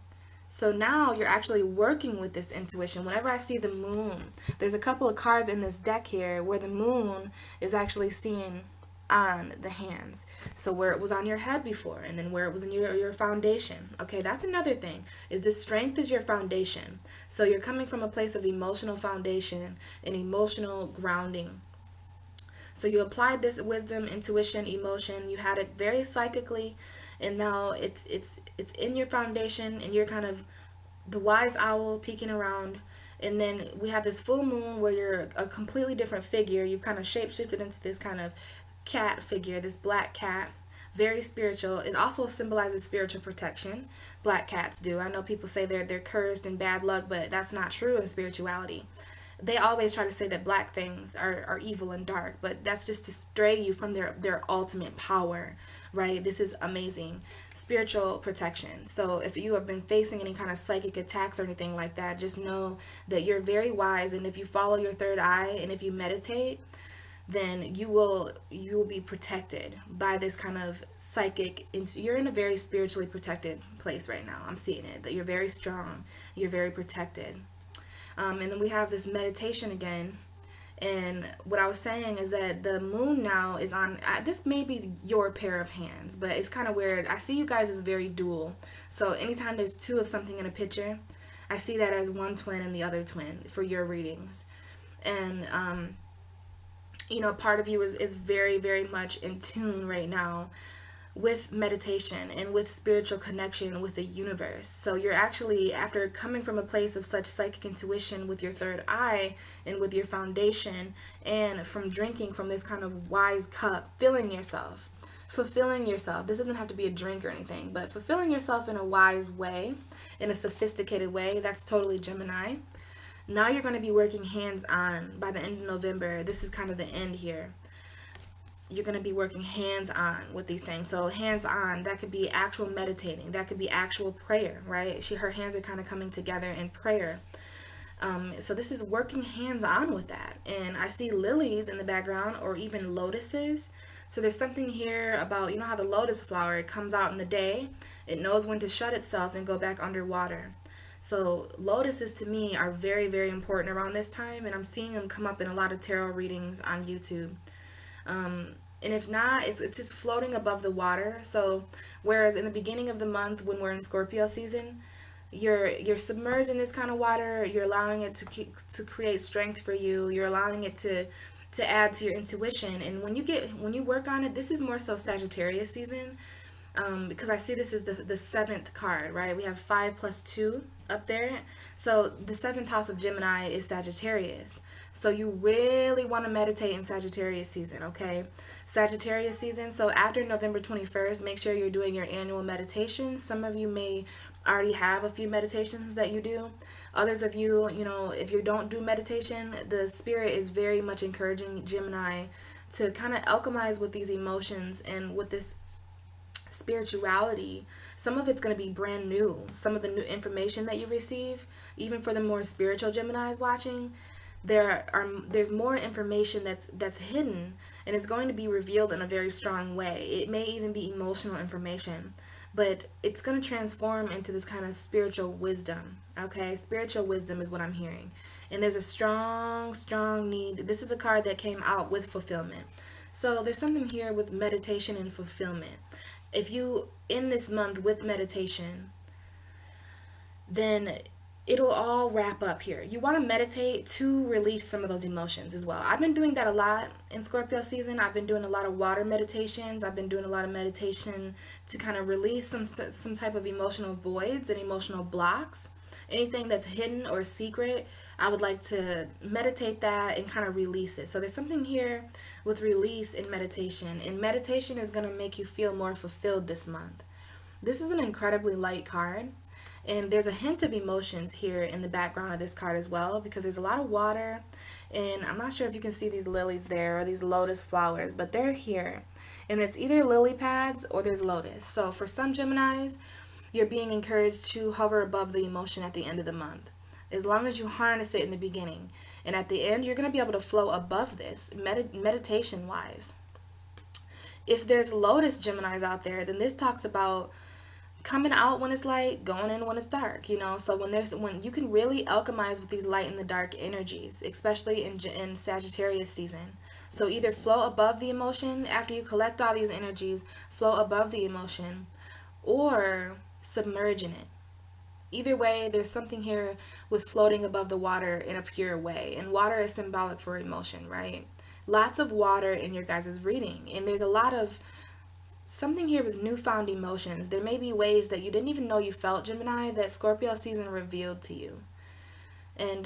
So now you're actually working with this intuition. Whenever I see the moon, there's a couple of cards in this deck here where the moon is actually seen on the hands. So where it was on your head before, and then where it was in your foundation. Okay, that's another thing, is this strength is your foundation. So you're coming from a place of emotional foundation and emotional grounding. So you applied this wisdom, intuition, emotion. You had it very psychically, and now it's in your foundation, and you're kind of the wise owl peeking around. And then we have this full moon where you're a completely different figure. You've kind of shapeshifted into this kind of cat figure, this black cat, very spiritual. It also symbolizes spiritual protection. Black cats do. I know people say they're cursed and bad luck, but that's not true in spirituality. They always try to say that black things are evil and dark, but that's just to stray you from their ultimate power, right? This is amazing. Spiritual protection. So if you have been facing any kind of psychic attacks or anything like that, just know that you're very wise, and if you follow your third eye and if you meditate, then you will be protected by this kind of psychic. You're in a very spiritually protected place right now. I'm seeing it, that you're very strong, you're very protected. And then we have this meditation again. And what I was saying is that the moon now is on, this may be your pair of hands, but it's kind of weird. I see you guys as very dual. So anytime there's two of something in a picture, I see that as one twin and the other twin for your readings. And, part of you is very, very much in tune right now with meditation and with spiritual connection with the universe. So you're actually, after coming from a place of such psychic intuition with your third eye and with your foundation, and from drinking from this kind of wise cup, fulfilling yourself. This doesn't have to be a drink or anything, but fulfilling yourself in a wise way, in a sophisticated way. That's totally Gemini. Now you're going to be working hands-on by the end of November. This is kind of the end here. You're going to be working hands-on with these things. So hands-on, that could be actual meditating. That could be actual prayer, right? Her hands are kind of coming together in prayer. So this is working hands-on with that. And I see lilies in the background, or even lotuses. So there's something here about, how the lotus flower, it comes out in the day. It knows when to shut itself and go back underwater. So lotuses to me are very, very important around this time, and I'm seeing them come up in a lot of tarot readings on YouTube. And if not, it's just floating above the water. So whereas in the beginning of the month, when we're in Scorpio season, you're submerged in this kind of water. You're allowing it to create strength for you. You're allowing it to add to your intuition. And when you work on it, this is more so Sagittarius season. because I see this is the seventh card, right? We have 5 plus 2 up there. So the seventh house of Gemini is Sagittarius. So you really want to meditate in Sagittarius season, okay? Sagittarius season. So after November 21st, make sure you're doing your annual meditation. Some of you may already have a few meditations that you do. Others of you, if you don't do meditation, the spirit is very much encouraging Gemini to kind of alchemize with these emotions and with this spirituality. Some of it's going to be brand new. Some of the new information that you receive, even for the more spiritual Geminis watching, there's more information that's hidden, and it's going to be revealed in a very strong way. It may even be emotional information, but it's going to transform into this kind of spiritual wisdom. Okay, spiritual wisdom is what I'm hearing. And there's a strong need. This is a card that came out with fulfillment. So there's something here with meditation and fulfillment. If you end this month with meditation, then it'll all wrap up here. You want to meditate to release some of those emotions as well. I've been doing that a lot in Scorpio season. I've been doing a lot of water meditations. I've been doing a lot of meditation to kind of release some type of emotional voids and emotional blocks. Anything that's hidden or secret, I would like to meditate that and kind of release it. So there's something here with release in meditation. And meditation is going to make you feel more fulfilled this month. This is an incredibly light card. And there's a hint of emotions here in the background of this card as well, because there's a lot of water. And I'm not sure if you can see these lilies there or these lotus flowers, but they're here. And it's either lily pads or there's lotus. So for some Geminis, you're being encouraged to hover above the emotion at the end of the month. As long as you harness it in the beginning. And at the end, you're going to be able to flow above this, meditation-wise. If there's lotus Geminis out there, then this talks about coming out when it's light, going in when it's dark, So when you can really alchemize with these light and the dark energies, especially in Sagittarius season. So either flow above the emotion after you collect all these energies, flow above the emotion, or submerge in it. Either way, there's something here with floating above the water in a pure way. And water is symbolic for emotion, right? Lots of water in your guys' reading. And there's a lot of something here with newfound emotions. There may be ways that you didn't even know you felt, Gemini, that Scorpio season revealed to you. And,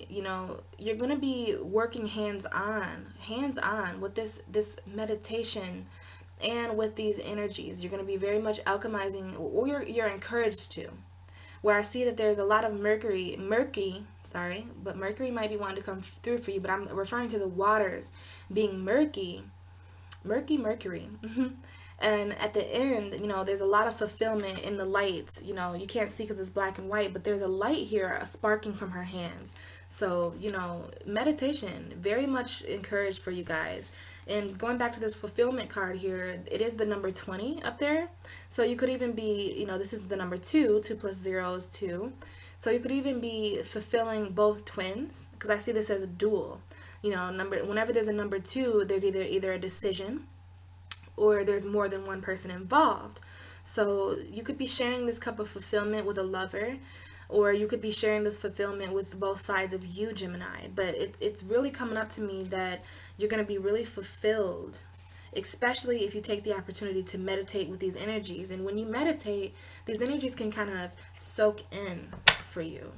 you're going to be working hands-on with this meditation and with these energies. You're going to be very much alchemizing, or you're encouraged to. Where I see that there's a lot of Mercury might be wanting to come through for you, but I'm referring to the waters being Mercury. And at the end, there's a lot of fulfillment in the lights. You can't see because it's black and white, but there's a light here sparking from her hands. So, meditation, very much encouraged for you guys. And going back to this fulfillment card here, it is the number 20 up there. So you could even be, this is the number 2. 2 plus 0 is 2. So you could even be fulfilling both twins, because I see this as a dual. Whenever there's a number 2, there's either a decision or there's more than one person involved. So you could be sharing this cup of fulfillment with a lover, or you could be sharing this fulfillment with both sides of you, Gemini. But it's really coming up to me that you're going to be really fulfilled, especially if you take the opportunity to meditate with these energies. And when you meditate, these energies can kind of soak in for you.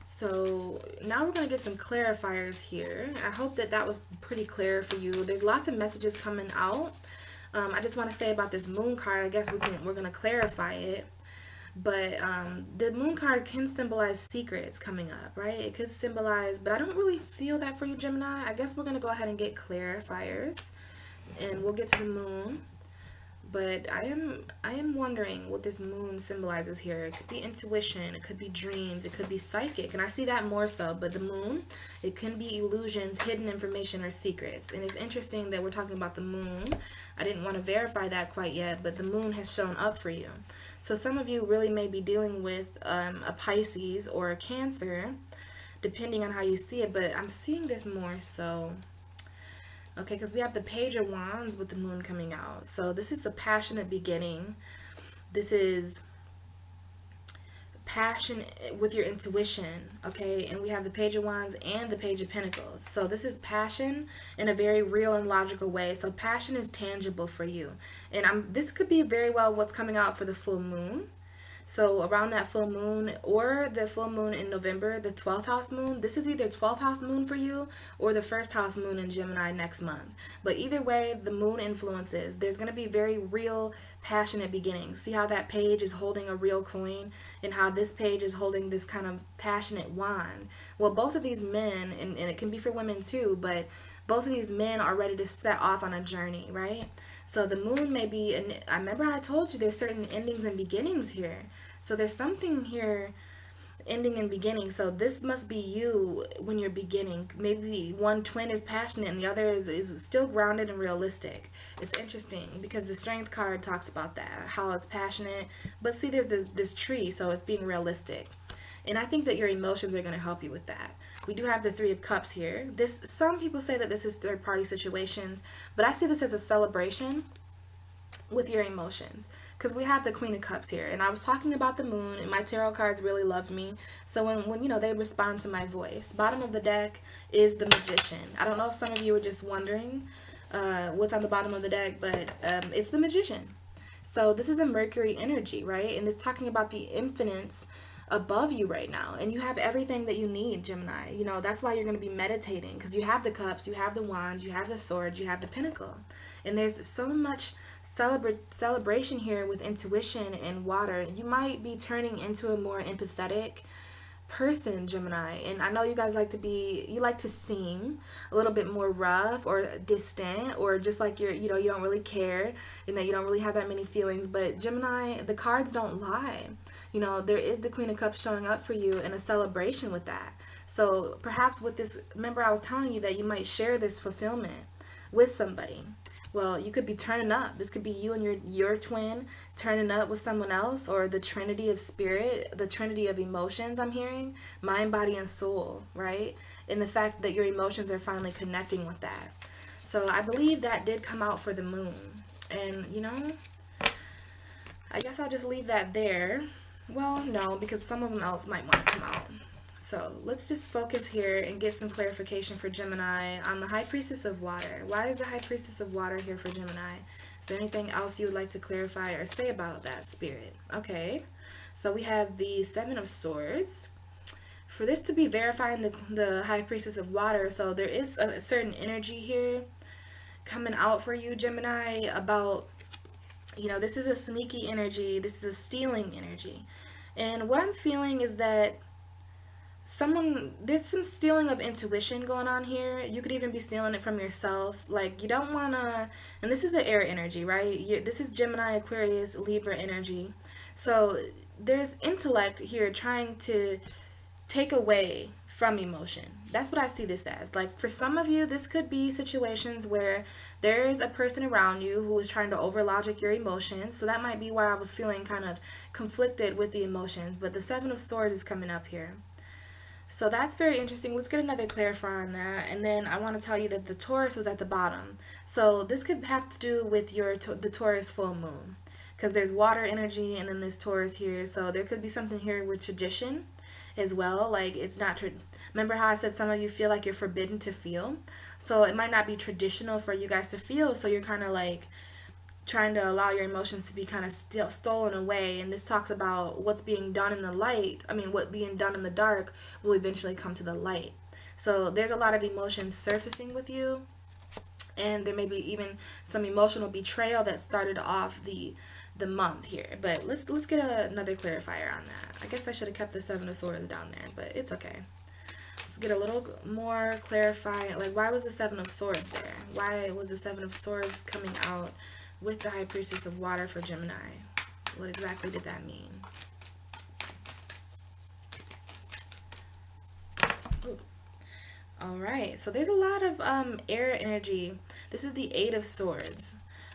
So now we're going to get some clarifiers here. I hope that was pretty clear for you. There's lots of messages coming out. I just want to say about this moon card, I guess we're going to clarify it. But the moon card can symbolize secrets coming up, right? It could symbolize, but I don't really feel that for you, Gemini. I guess we're going to go ahead and get clarifiers, and we'll get to the moon. But I am wondering what this moon symbolizes here. It could be intuition, it could be dreams, it could be psychic, and I see that more so. But the moon, it can be illusions, hidden information, or secrets. And it's interesting that we're talking about the moon. I didn't want to verify that quite yet, but the moon has shown up for you. So some of you really may be dealing with a Pisces or a Cancer, depending on how you see it. But I'm seeing this more so. Okay, because we have the Page of Wands with the moon coming out. So this is a passionate beginning. This is passion with your intuition, okay? And we have the Page of Wands and the Page of Pentacles. So this is passion in a very real and logical way. So passion is tangible for you. And this could be very well what's coming out for the full moon. So around that full moon or the full moon in November, the 12th house moon, this is either 12th house moon for you or the first house moon in Gemini next month. But either way, the moon influences. There's going to be very real, passionate beginnings. See how that page is holding a real coin and how this page is holding this kind of passionate wand. Well, both of these men, and it can be for women too, but both of these men are ready to set off on a journey, right? So the moon may be, and I remember I told you there's certain endings and beginnings here. So there's something here, ending and beginning. So this must be you when you're beginning. Maybe one twin is passionate and the other is still grounded and realistic. It's interesting because the Strength card talks about that, how it's passionate. But see, there's this tree, so it's being realistic. And I think that your emotions are going to help you with that. We do have the Three of Cups here. Some people say that this is third-party situations, but I see this as a celebration with your emotions because we have the Queen of Cups here. And I was talking about the moon, and my tarot cards really love me. So when you know, they respond to my voice. Bottom of the deck is the Magician. I don't know if some of you were just wondering what's on the bottom of the deck, but it's the Magician. So this is the Mercury energy, right? And it's talking about the infinites above you right now, and you have everything that you need, Gemini. You know, that's why you're going to be meditating, because you have the cups, you have the wands, you have the swords, you have the pentacle, and there's so much celebration here with intuition and water. You might be turning into a more empathetic person, Gemini. And I know you guys like to seem a little bit more rough or distant, or just like you don't really care and that you don't really have that many feelings. But Gemini, the cards don't lie. You know, there is the Queen of Cups showing up for you in a celebration with that. So perhaps with this, remember I was telling you that you might share this fulfillment with somebody. Well, you could be turning up. This could be you and your twin turning up with someone else, or the Trinity of spirit, the Trinity of emotions I'm hearing, mind, body, and soul, right? And the fact that your emotions are finally connecting with that. So I believe that did come out for the moon. And, you know, I guess I'll just leave that there. Well, no, because some of them else might want to come out. So let's just focus here and get some clarification for Gemini on the High Priestess of Water. Why is the High Priestess of Water here for Gemini? Is there anything else you would like to clarify or say about that, Spirit? Okay, so we have the Seven of Swords. For this to be verifying the High Priestess of Water, so there is a certain energy here coming out for you, Gemini, about, you know, this is a sneaky energy, this is a stealing energy. And what I'm feeling is that there's some stealing of intuition going on here. You could even be stealing it from yourself. Like, you don't want to, and this is the air energy, right? This is Gemini, Aquarius, Libra energy. So there's intellect here trying to take away from emotion. That's what I see this as. Like, for some of you, this could be situations where there's a person around you who is trying to over logic your emotions. So that might be why I was feeling kind of conflicted with the emotions. But the Seven of Swords is coming up here. So that's very interesting. Let's get another clarifier on that. And then I want to tell you that the Taurus was at the bottom. So this could have to do with the Taurus full moon, because there's water energy and then there's Taurus here. So there could be something here with tradition as well. Like, it's not, remember how I said some of you feel like you're forbidden to feel? So it might not be traditional for you guys to feel. So you're kind of like trying to allow your emotions to be kind of still stolen away. And this talks about what's being done in the light. I mean, what being done in the dark will eventually come to the light. So there's a lot of emotions surfacing with you, and there may be even some emotional betrayal that started off the month here. But let's get another clarifier on that. I guess I should have kept the Seven of Swords down there, but it's okay. Let's get a little more clarifying. Like, why was the Seven of Swords there? Why was the Seven of Swords coming out with the High Priestess of Water for Gemini? What exactly did that mean? Ooh. All right, so there's a lot of air energy. This is the Eight of Swords.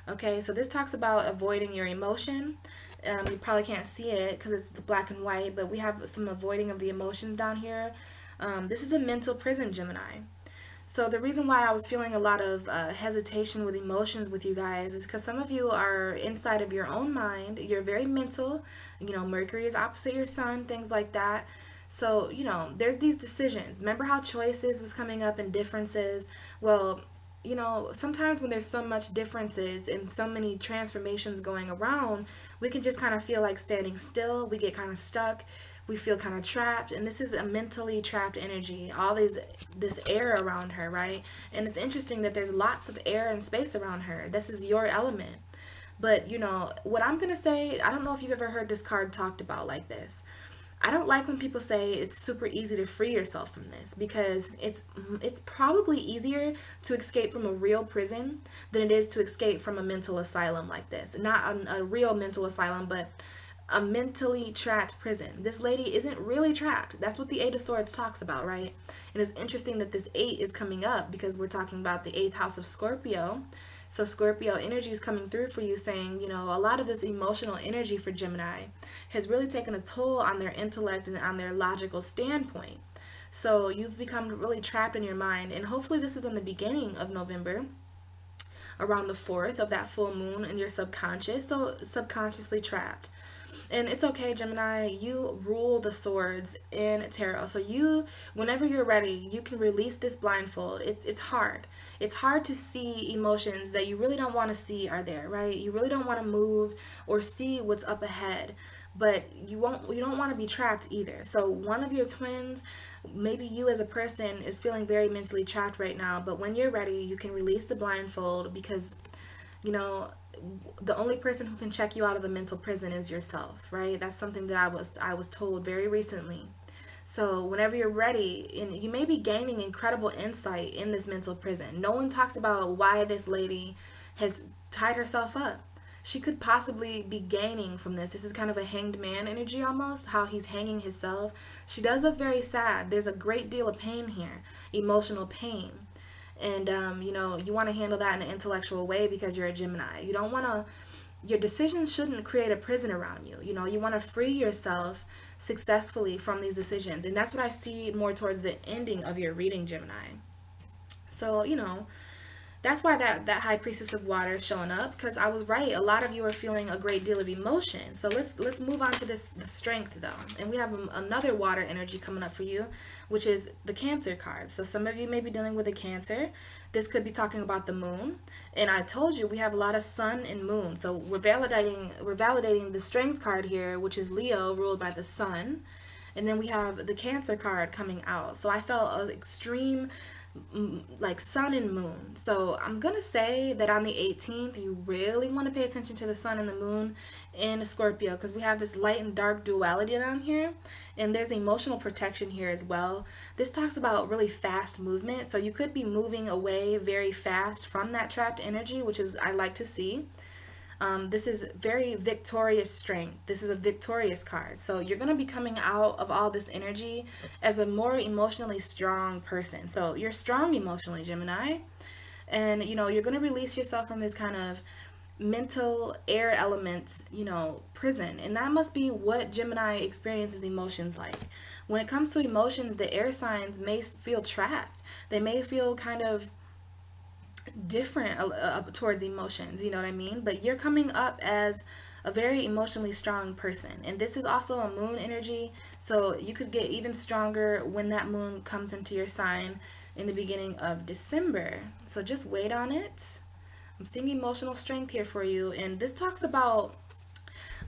Okay, so this talks about avoiding your emotion. You probably can't see it because it's the black and white, but we have some avoiding of the emotions down here. This is a mental prison, Gemini. So the reason why I was feeling a lot of hesitation with emotions with you guys is because some of you are inside of your own mind. You're very mental. You know, Mercury is opposite your sun, things like that. So, you know, there's these decisions. Remember how choices was coming up and differences? Well, you know, sometimes when there's so much differences and so many transformations going around, we can just kind of feel like standing still. We get kind of stuck. We feel kind of trapped, and this is a mentally trapped energy. All this air around her, right? And it's interesting that there's lots of air and space around her. This is your element. But, you know, what I'm going to say, I don't know if you've ever heard this card talked about like this. I don't like when people say it's super easy to free yourself from this, because it's probably easier to escape from a real prison than it is to escape from a mental asylum like this. Not a real mental asylum, but a mentally trapped prison. This lady isn't really trapped. That's what the Eight of Swords talks about, right? And it's interesting that this 8 is coming up because we're talking about the 8th house of Scorpio. So Scorpio energy is coming through for you, saying, you know, a lot of this emotional energy for Gemini has really taken a toll on their intellect and on their logical standpoint. So you've become really trapped in your mind. And hopefully this is in the beginning of November, around the 4th of that full moon in your subconscious. So subconsciously trapped. And it's okay, Gemini, you rule the swords in tarot. So you, whenever you're ready, you can release this blindfold. It's hard. It's hard to see emotions that you really don't want to see are there, right? You really don't want to move or see what's up ahead. But you don't want to be trapped either. So one of your twins, maybe you as a person, is feeling very mentally trapped right now, but when you're ready, you can release the blindfold, because you know, the only person who can check you out of a mental prison is yourself, right? That's something that I was told very recently. So whenever you're ready, and you may be gaining incredible insight in this mental prison. No one talks about why this lady has tied herself up. She could possibly be gaining from this. This is kind of a hanged man energy almost, how he's hanging himself. She does look very sad. There's a great deal of pain here, emotional pain. And you know, you want to handle that in an intellectual way because you're a Gemini. You don't want to, your decisions shouldn't create a prison around you. You know, you want to free yourself successfully from these decisions. And that's what I see more towards the ending of your reading, Gemini. So, you know, that's why that high priestess of water is showing up, because I was right. A lot of you are feeling a great deal of emotion. So let's move on to the strength though. And we have another water energy coming up for you, which is the Cancer card. So some of you may be dealing with a Cancer. This could be talking about the moon. And I told you we have a lot of sun and moon. So we're validating the strength card here, which is Leo ruled by the sun. And then we have the Cancer card coming out. So I felt an extreme like sun and moon. So I'm gonna say that on the 18th you really want to pay attention to the sun and the moon in Scorpio, because we have this light and dark duality down here, and there's emotional protection here as well. This talks about really fast movement, so you could be moving away very fast from that trapped energy, which is I like to see. This is very victorious strength. This is a victorious card. So you're going to be coming out of all this energy as a more emotionally strong person. So you're strong emotionally, Gemini. And, you know, you're going to release yourself from this kind of mental air element, you know, prison. And that must be what Gemini experiences emotions like. When it comes to emotions, the air signs may feel trapped. They may feel kind of different towards emotions, you know what I mean? But you're coming up as a very emotionally strong person, and this is also a moon energy, so you could get even stronger when that moon comes into your sign in the beginning of December. So just wait on it. I'm seeing emotional strength here for you, and this talks about,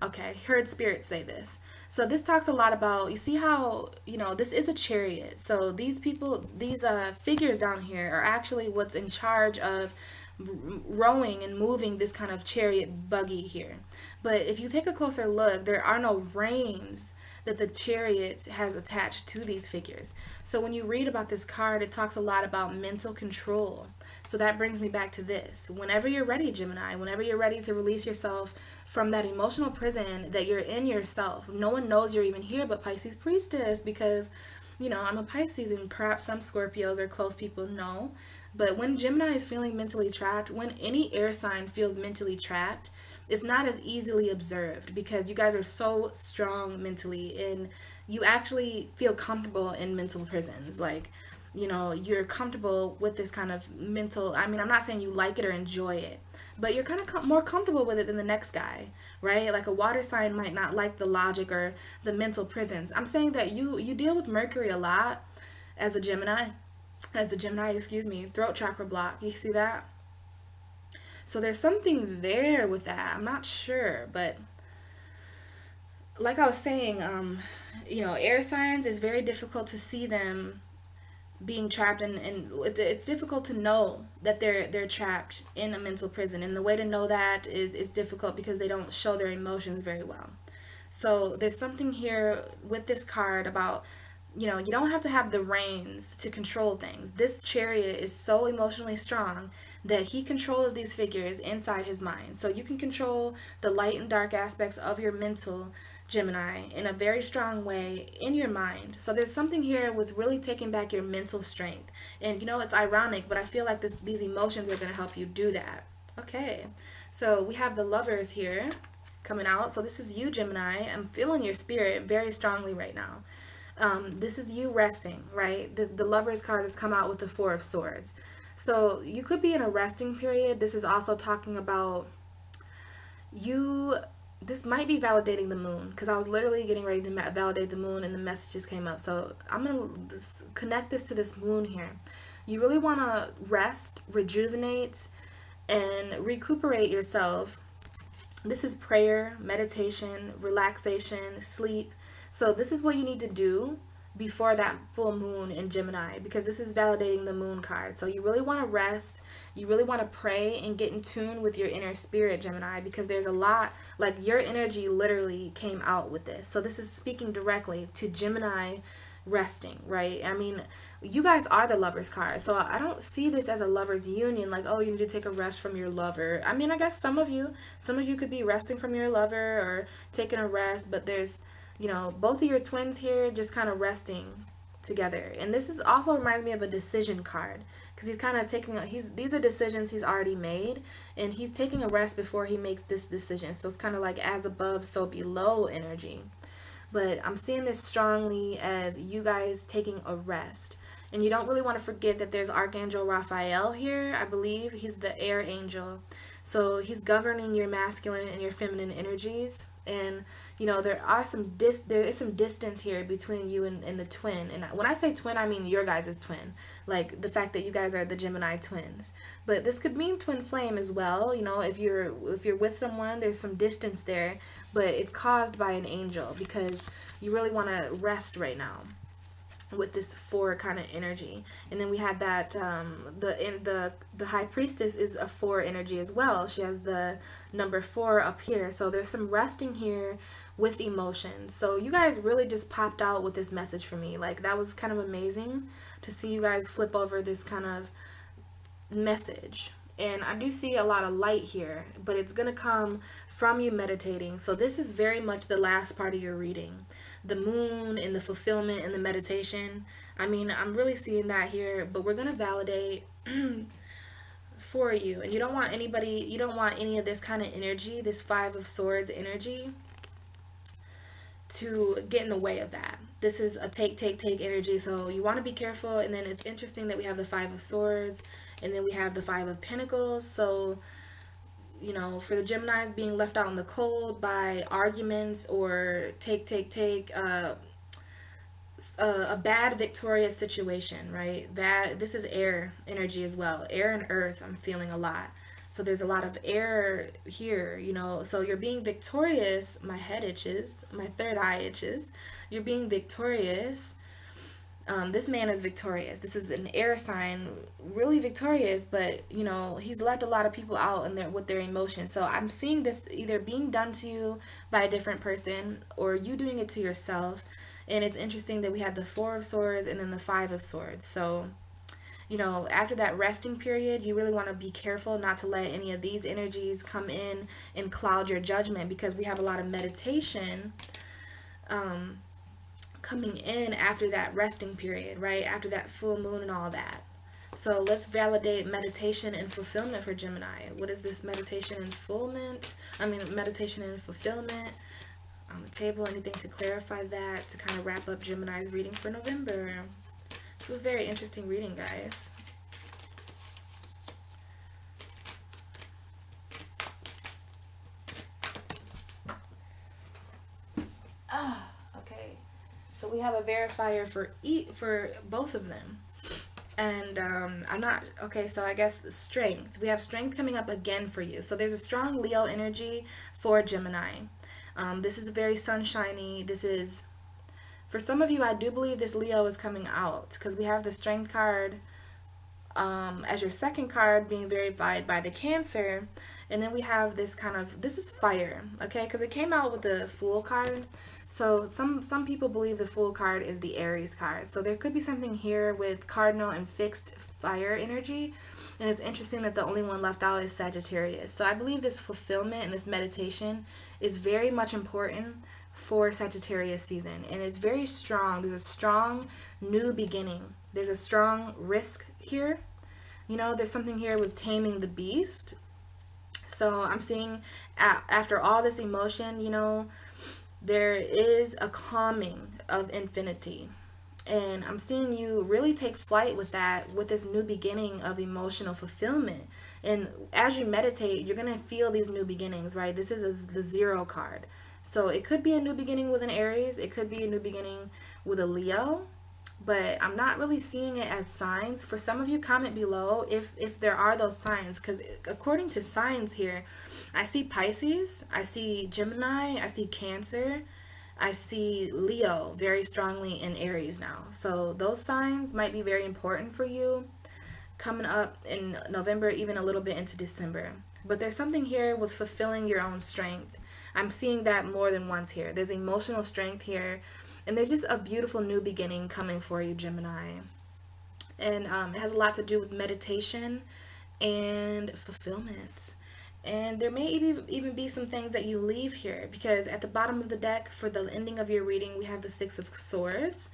okay, heard spirits say this. So this talks a lot about, you see how, you know, this is a chariot. So these people, these figures down here are actually what's in charge of rowing and moving this kind of chariot buggy here. But if you take a closer look, there are no reins that the chariot has attached to these figures. So when you read about this card, it talks a lot about mental control. So that brings me back to this. Whenever you're ready, Gemini, whenever you're ready to release yourself from that emotional prison that you're in yourself, no one knows you're even here but Pisces Priestess, because, you know, I'm a Pisces and perhaps some Scorpios or close people know. But when Gemini is feeling mentally trapped, when any air sign feels mentally trapped, it's not as easily observed because you guys are so strong mentally and you actually feel comfortable in mental prisons. Like, you're comfortable with this kind of mental, I mean, I'm not saying you like it or enjoy it, but you're kind of more comfortable with it than the next guy, right? Like a water sign might not like the logic or the mental prisons. I'm saying that you deal with Mercury a lot as a Gemini, excuse me, throat chakra block. You see that? So there's something there with that. I'm not sure, but like I was saying, air signs, is very difficult to see them being trapped, and it's difficult to know that they're trapped in a mental prison, and the way to know that is difficult because they don't show their emotions very well. So there's something here with this card about, you don't have to have the reins to control things. This Chariot is so emotionally strong that he controls these figures inside his mind. So you can control the light and dark aspects of your mental, Gemini, in a very strong way in your mind. So there's something here with really taking back your mental strength. And it's ironic, but I feel like these emotions are going to help you do that. Okay, so we have the Lovers here coming out. So this is you, Gemini. I'm feeling your spirit very strongly right now. This is you resting, right? The Lovers card has come out with the Four of Swords. So you could be in a resting period. This is also talking about this might be validating the moon, because I was literally getting ready to validate the moon and the messages came up. So I'm going to connect this to this moon here. You really want to rest, rejuvenate, and recuperate yourself. This is prayer, meditation, relaxation, sleep. So this is what you need to do before that full moon in Gemini, because this is validating the moon card. So you really want to rest, you really want to pray and get in tune with your inner spirit, Gemini, because there's a lot, like your energy literally came out with this. So this is speaking directly to Gemini resting, right? I mean, you guys are the Lovers card, so I don't see this as a Lovers union, like, oh, you need to take a rest from your lover. I mean, I guess some of you could be resting from your lover or taking a rest, but there's both of your twins here just kind of resting together. And this is also reminds me of a decision card, because he's kind of these are decisions he's already made, and he's taking a rest before he makes this decision. So it's kind of like as above, so below energy. But I'm seeing this strongly as you guys taking a rest. And you don't really want to forget that there's Archangel Raphael here. I believe he's the air angel. So he's governing your masculine and your feminine energies. And there is some distance here between you and the twin. And when I say twin, I mean your guys' twin, like the fact that you guys are the Gemini twins. But this could mean twin flame as well. If you're with someone, there's some distance there, but it's caused by an angel, because you really want to rest right now with this 4 kind of energy. And then we had that the High Priestess is a 4 energy as well. She has the number 4 up here. So there's some resting here with emotions. So you guys really just popped out with this message for me. Like, that was kind of amazing to see you guys flip over this kind of message. And I do see a lot of light here, but it's going to come from you meditating. So this is very much the last part of your reading. The moon and the fulfillment and the meditation. I mean, I'm really seeing that here, but we're going to validate for you. And you don't want any of this kind of energy, this 5 of Swords energy, to get in the way of that. This is a take energy, so you want to be careful. And then it's interesting that we have the 5 of Swords, and then we have the 5 of Pentacles. So for the Geminis being left out in the cold by arguments or a bad victorious situation, right? This is air energy as well. Air and earth, I'm feeling a lot. So there's a lot of air here, so you're being victorious. My head itches, my third eye itches. You're being victorious. This man is victorious. This is an air sign, really victorious, but he's left a lot of people out with their emotions. So I'm seeing this either being done to you by a different person or you doing it to yourself. And it's interesting that we have the 4 of Swords and then the 5 of Swords. So after that resting period, you really want to be careful not to let any of these energies come in and cloud your judgment, because we have a lot of meditation coming in after that resting period, right? After that full moon and all that. So let's validate meditation and fulfillment for Gemini. What is this meditation and meditation and fulfillment on the table? Anything to clarify that, to kind of wrap up Gemini's reading for November? This was very interesting reading, guys. Ah, okay. So we have a verifier for both of them. And I'm not, okay, so I guess strength. We have strength coming up again for you. So there's a strong Leo energy for Gemini. This is very sunshiny. This is, for some of you, I do believe this Leo is coming out because we have the strength card as your second card being verified by the Cancer. And then we have this kind of, this is fire, okay, because it came out with the Fool card. So some people believe the Fool card is the Aries card. So there could be something here with cardinal and fixed fire energy. And it's interesting that the only one left out is Sagittarius. So I believe this fulfillment and this meditation is very much important for Sagittarius season. And it's very strong. There's a strong new beginning. There's a strong risk here. You know, there's something here with taming the beast. So I'm seeing after all this emotion, you know, there is a calming of infinity. And I'm seeing you really take flight with that, with this new beginning of emotional fulfillment. And as you meditate, you're going to feel these new beginnings, right? This is the 0 card. So it could be a new beginning with an Aries. It could be a new beginning with a Leo. But I'm not really seeing it as signs. For some of you, comment below if there are those signs. Because according to signs here, I see Pisces, I see Gemini, I see Cancer, I see Leo very strongly in Aries now. So those signs might be very important for you coming up in November, even a little bit into December. But there's something here with fulfilling your own strength. I'm seeing that more than once here. There's emotional strength here. And there's just a beautiful new beginning coming for you, Gemini. And it has a lot to do with meditation and fulfillment. And there may even be some things that you leave here, because at the bottom of the deck for the ending of your reading, we have the 6 of Swords.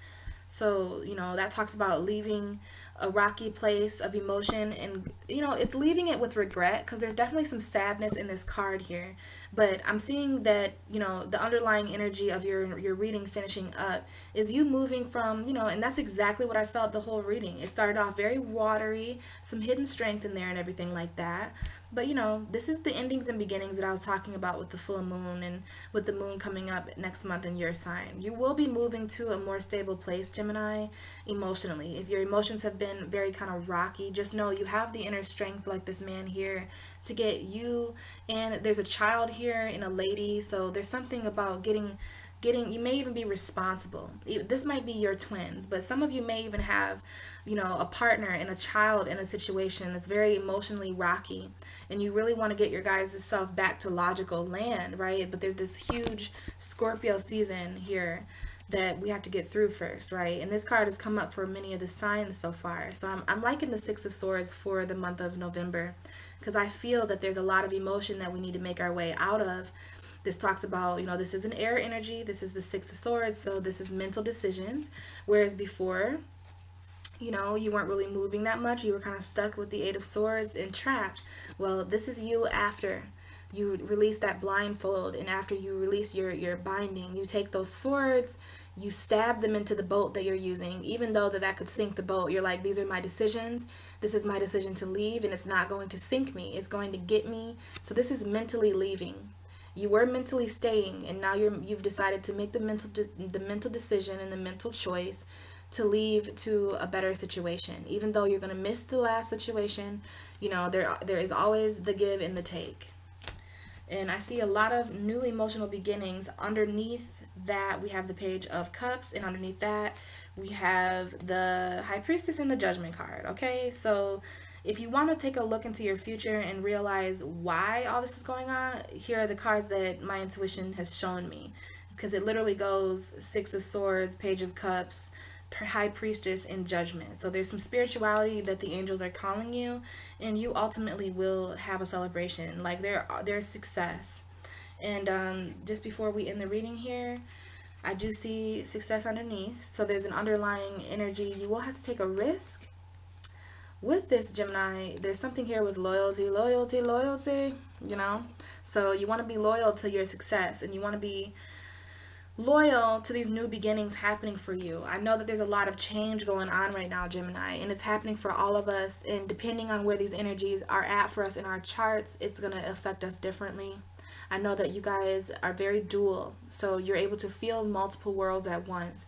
So, you know, that talks about leaving a rocky place of emotion, and, you know, it's leaving it with regret, because there's definitely some sadness in this card here. But I'm seeing that, you know, the underlying energy of your reading finishing up is you moving from, you know, and that's exactly what I felt the whole reading. It started off very watery, some hidden strength in there and everything like that. But, you know, this is the endings and beginnings that I was talking about with the full moon and with the moon coming up next month in your sign. You will be moving to a more stable place, Gemini, emotionally. If your emotions have been very kind of rocky, just know you have the inner strength like this man here to get you. And there's a child here and a lady. So there's something about getting, you may even be responsible. This might be your twins, but some of you may even have, you know, a partner and a child in a situation that's very emotionally rocky, and you really want to get your guys' self back to logical land, right? But there's this huge Scorpio season here that we have to get through first, right? And this card has come up for many of the signs so far. So I'm liking the 6 of Swords for the month of November, because I feel that there's a lot of emotion that we need to make our way out of. This talks about, you know, this is an air energy. This is the 6 of Swords. So this is mental decisions. Whereas before, you know, you weren't really moving that much. You were kind of stuck with the 8 of Swords and trapped. Well, this is you after you release that blindfold, and after you release your binding. You take those swords, you stab them into the boat that you're using, even though that could sink the boat. You're like, these are my decisions. This is my decision to leave, and it's not going to sink me. It's going to get me. So this is mentally leaving. You were mentally staying, and now you've decided to make the mental decision and the mental choice to leave to a better situation. Even though you're going to miss the last situation, you know, there is always the give and the take. And I see a lot of new emotional beginnings. Underneath that, we have the Page of Cups, and underneath that, we have the High Priestess and the Judgment card, okay? So if you want to take a look into your future and realize why all this is going on, here are the cards that my intuition has shown me. Because it literally goes 6 of Swords, Page of Cups, High Priestess, and Judgment. So there's some spirituality that the angels are calling you, and you ultimately will have a celebration. Like there's success. And just before we end the reading here, I do see success underneath. So there's an underlying energy. You will have to take a risk. With this, Gemini, there's something here with loyalty, you know? So you want to be loyal to your success, and you want to be loyal to these new beginnings happening for you. I know that there's a lot of change going on right now, Gemini, and it's happening for all of us. And depending on where these energies are at for us in our charts, it's going to affect us differently. I know that you guys are very dual, so you're able to feel multiple worlds at once.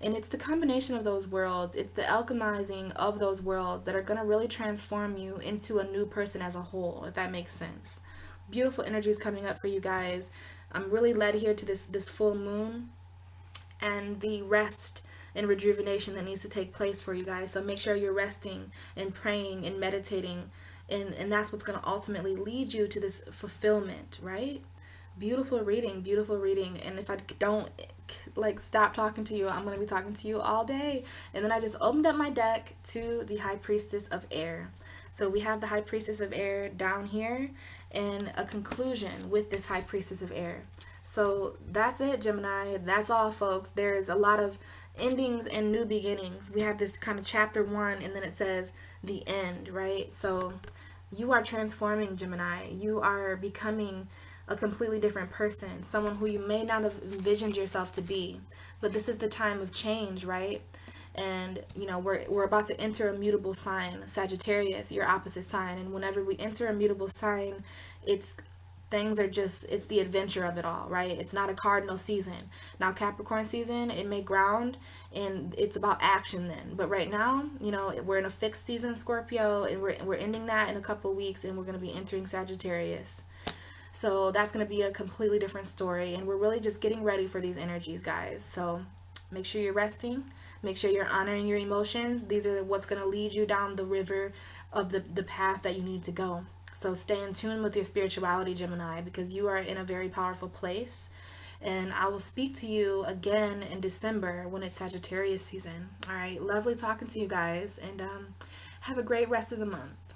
And it's the combination of those worlds, it's the alchemizing of those worlds that are going to really transform you into a new person as a whole, if that makes sense. Beautiful energies coming up for you guys. I'm really led here to this full moon and the rest and rejuvenation that needs to take place for you guys. So make sure you're resting and praying and meditating, and that's what's going to ultimately lead you to this fulfillment, right? Beautiful reading, beautiful reading. And if I don't like stop talking to you, I'm going to be talking to you all day. And then I just opened up my deck to the High Priestess of Air. So we have the High Priestess of Air down here and a conclusion with this High Priestess of Air. So that's it, Gemini. That's all, folks. There's a lot of endings and new beginnings. We have this kind of chapter 1, and then it says the end, right? So you are transforming, Gemini. You are becoming a completely different person, someone who you may not have envisioned yourself to be. But this is the time of change, right? And you know, we're about to enter a mutable sign, Sagittarius, your opposite sign. And whenever we enter a mutable sign, it's things are just, it's the adventure of it all, right? It's not a cardinal season. Now Capricorn season, it may ground and it's about action then. But right now, you know, we're in a fixed season, Scorpio, and we're ending that in a couple of weeks, and we're going to be entering Sagittarius. So that's going to be a completely different story, and we're really just getting ready for these energies, guys. So make sure you're resting. Make sure you're honoring your emotions. These are what's going to lead you down the river of the path that you need to go. So stay in tune with your spirituality, Gemini, because you are in a very powerful place. And I will speak to you again in December when it's Sagittarius season. All right. Lovely talking to you guys, and have a great rest of the month.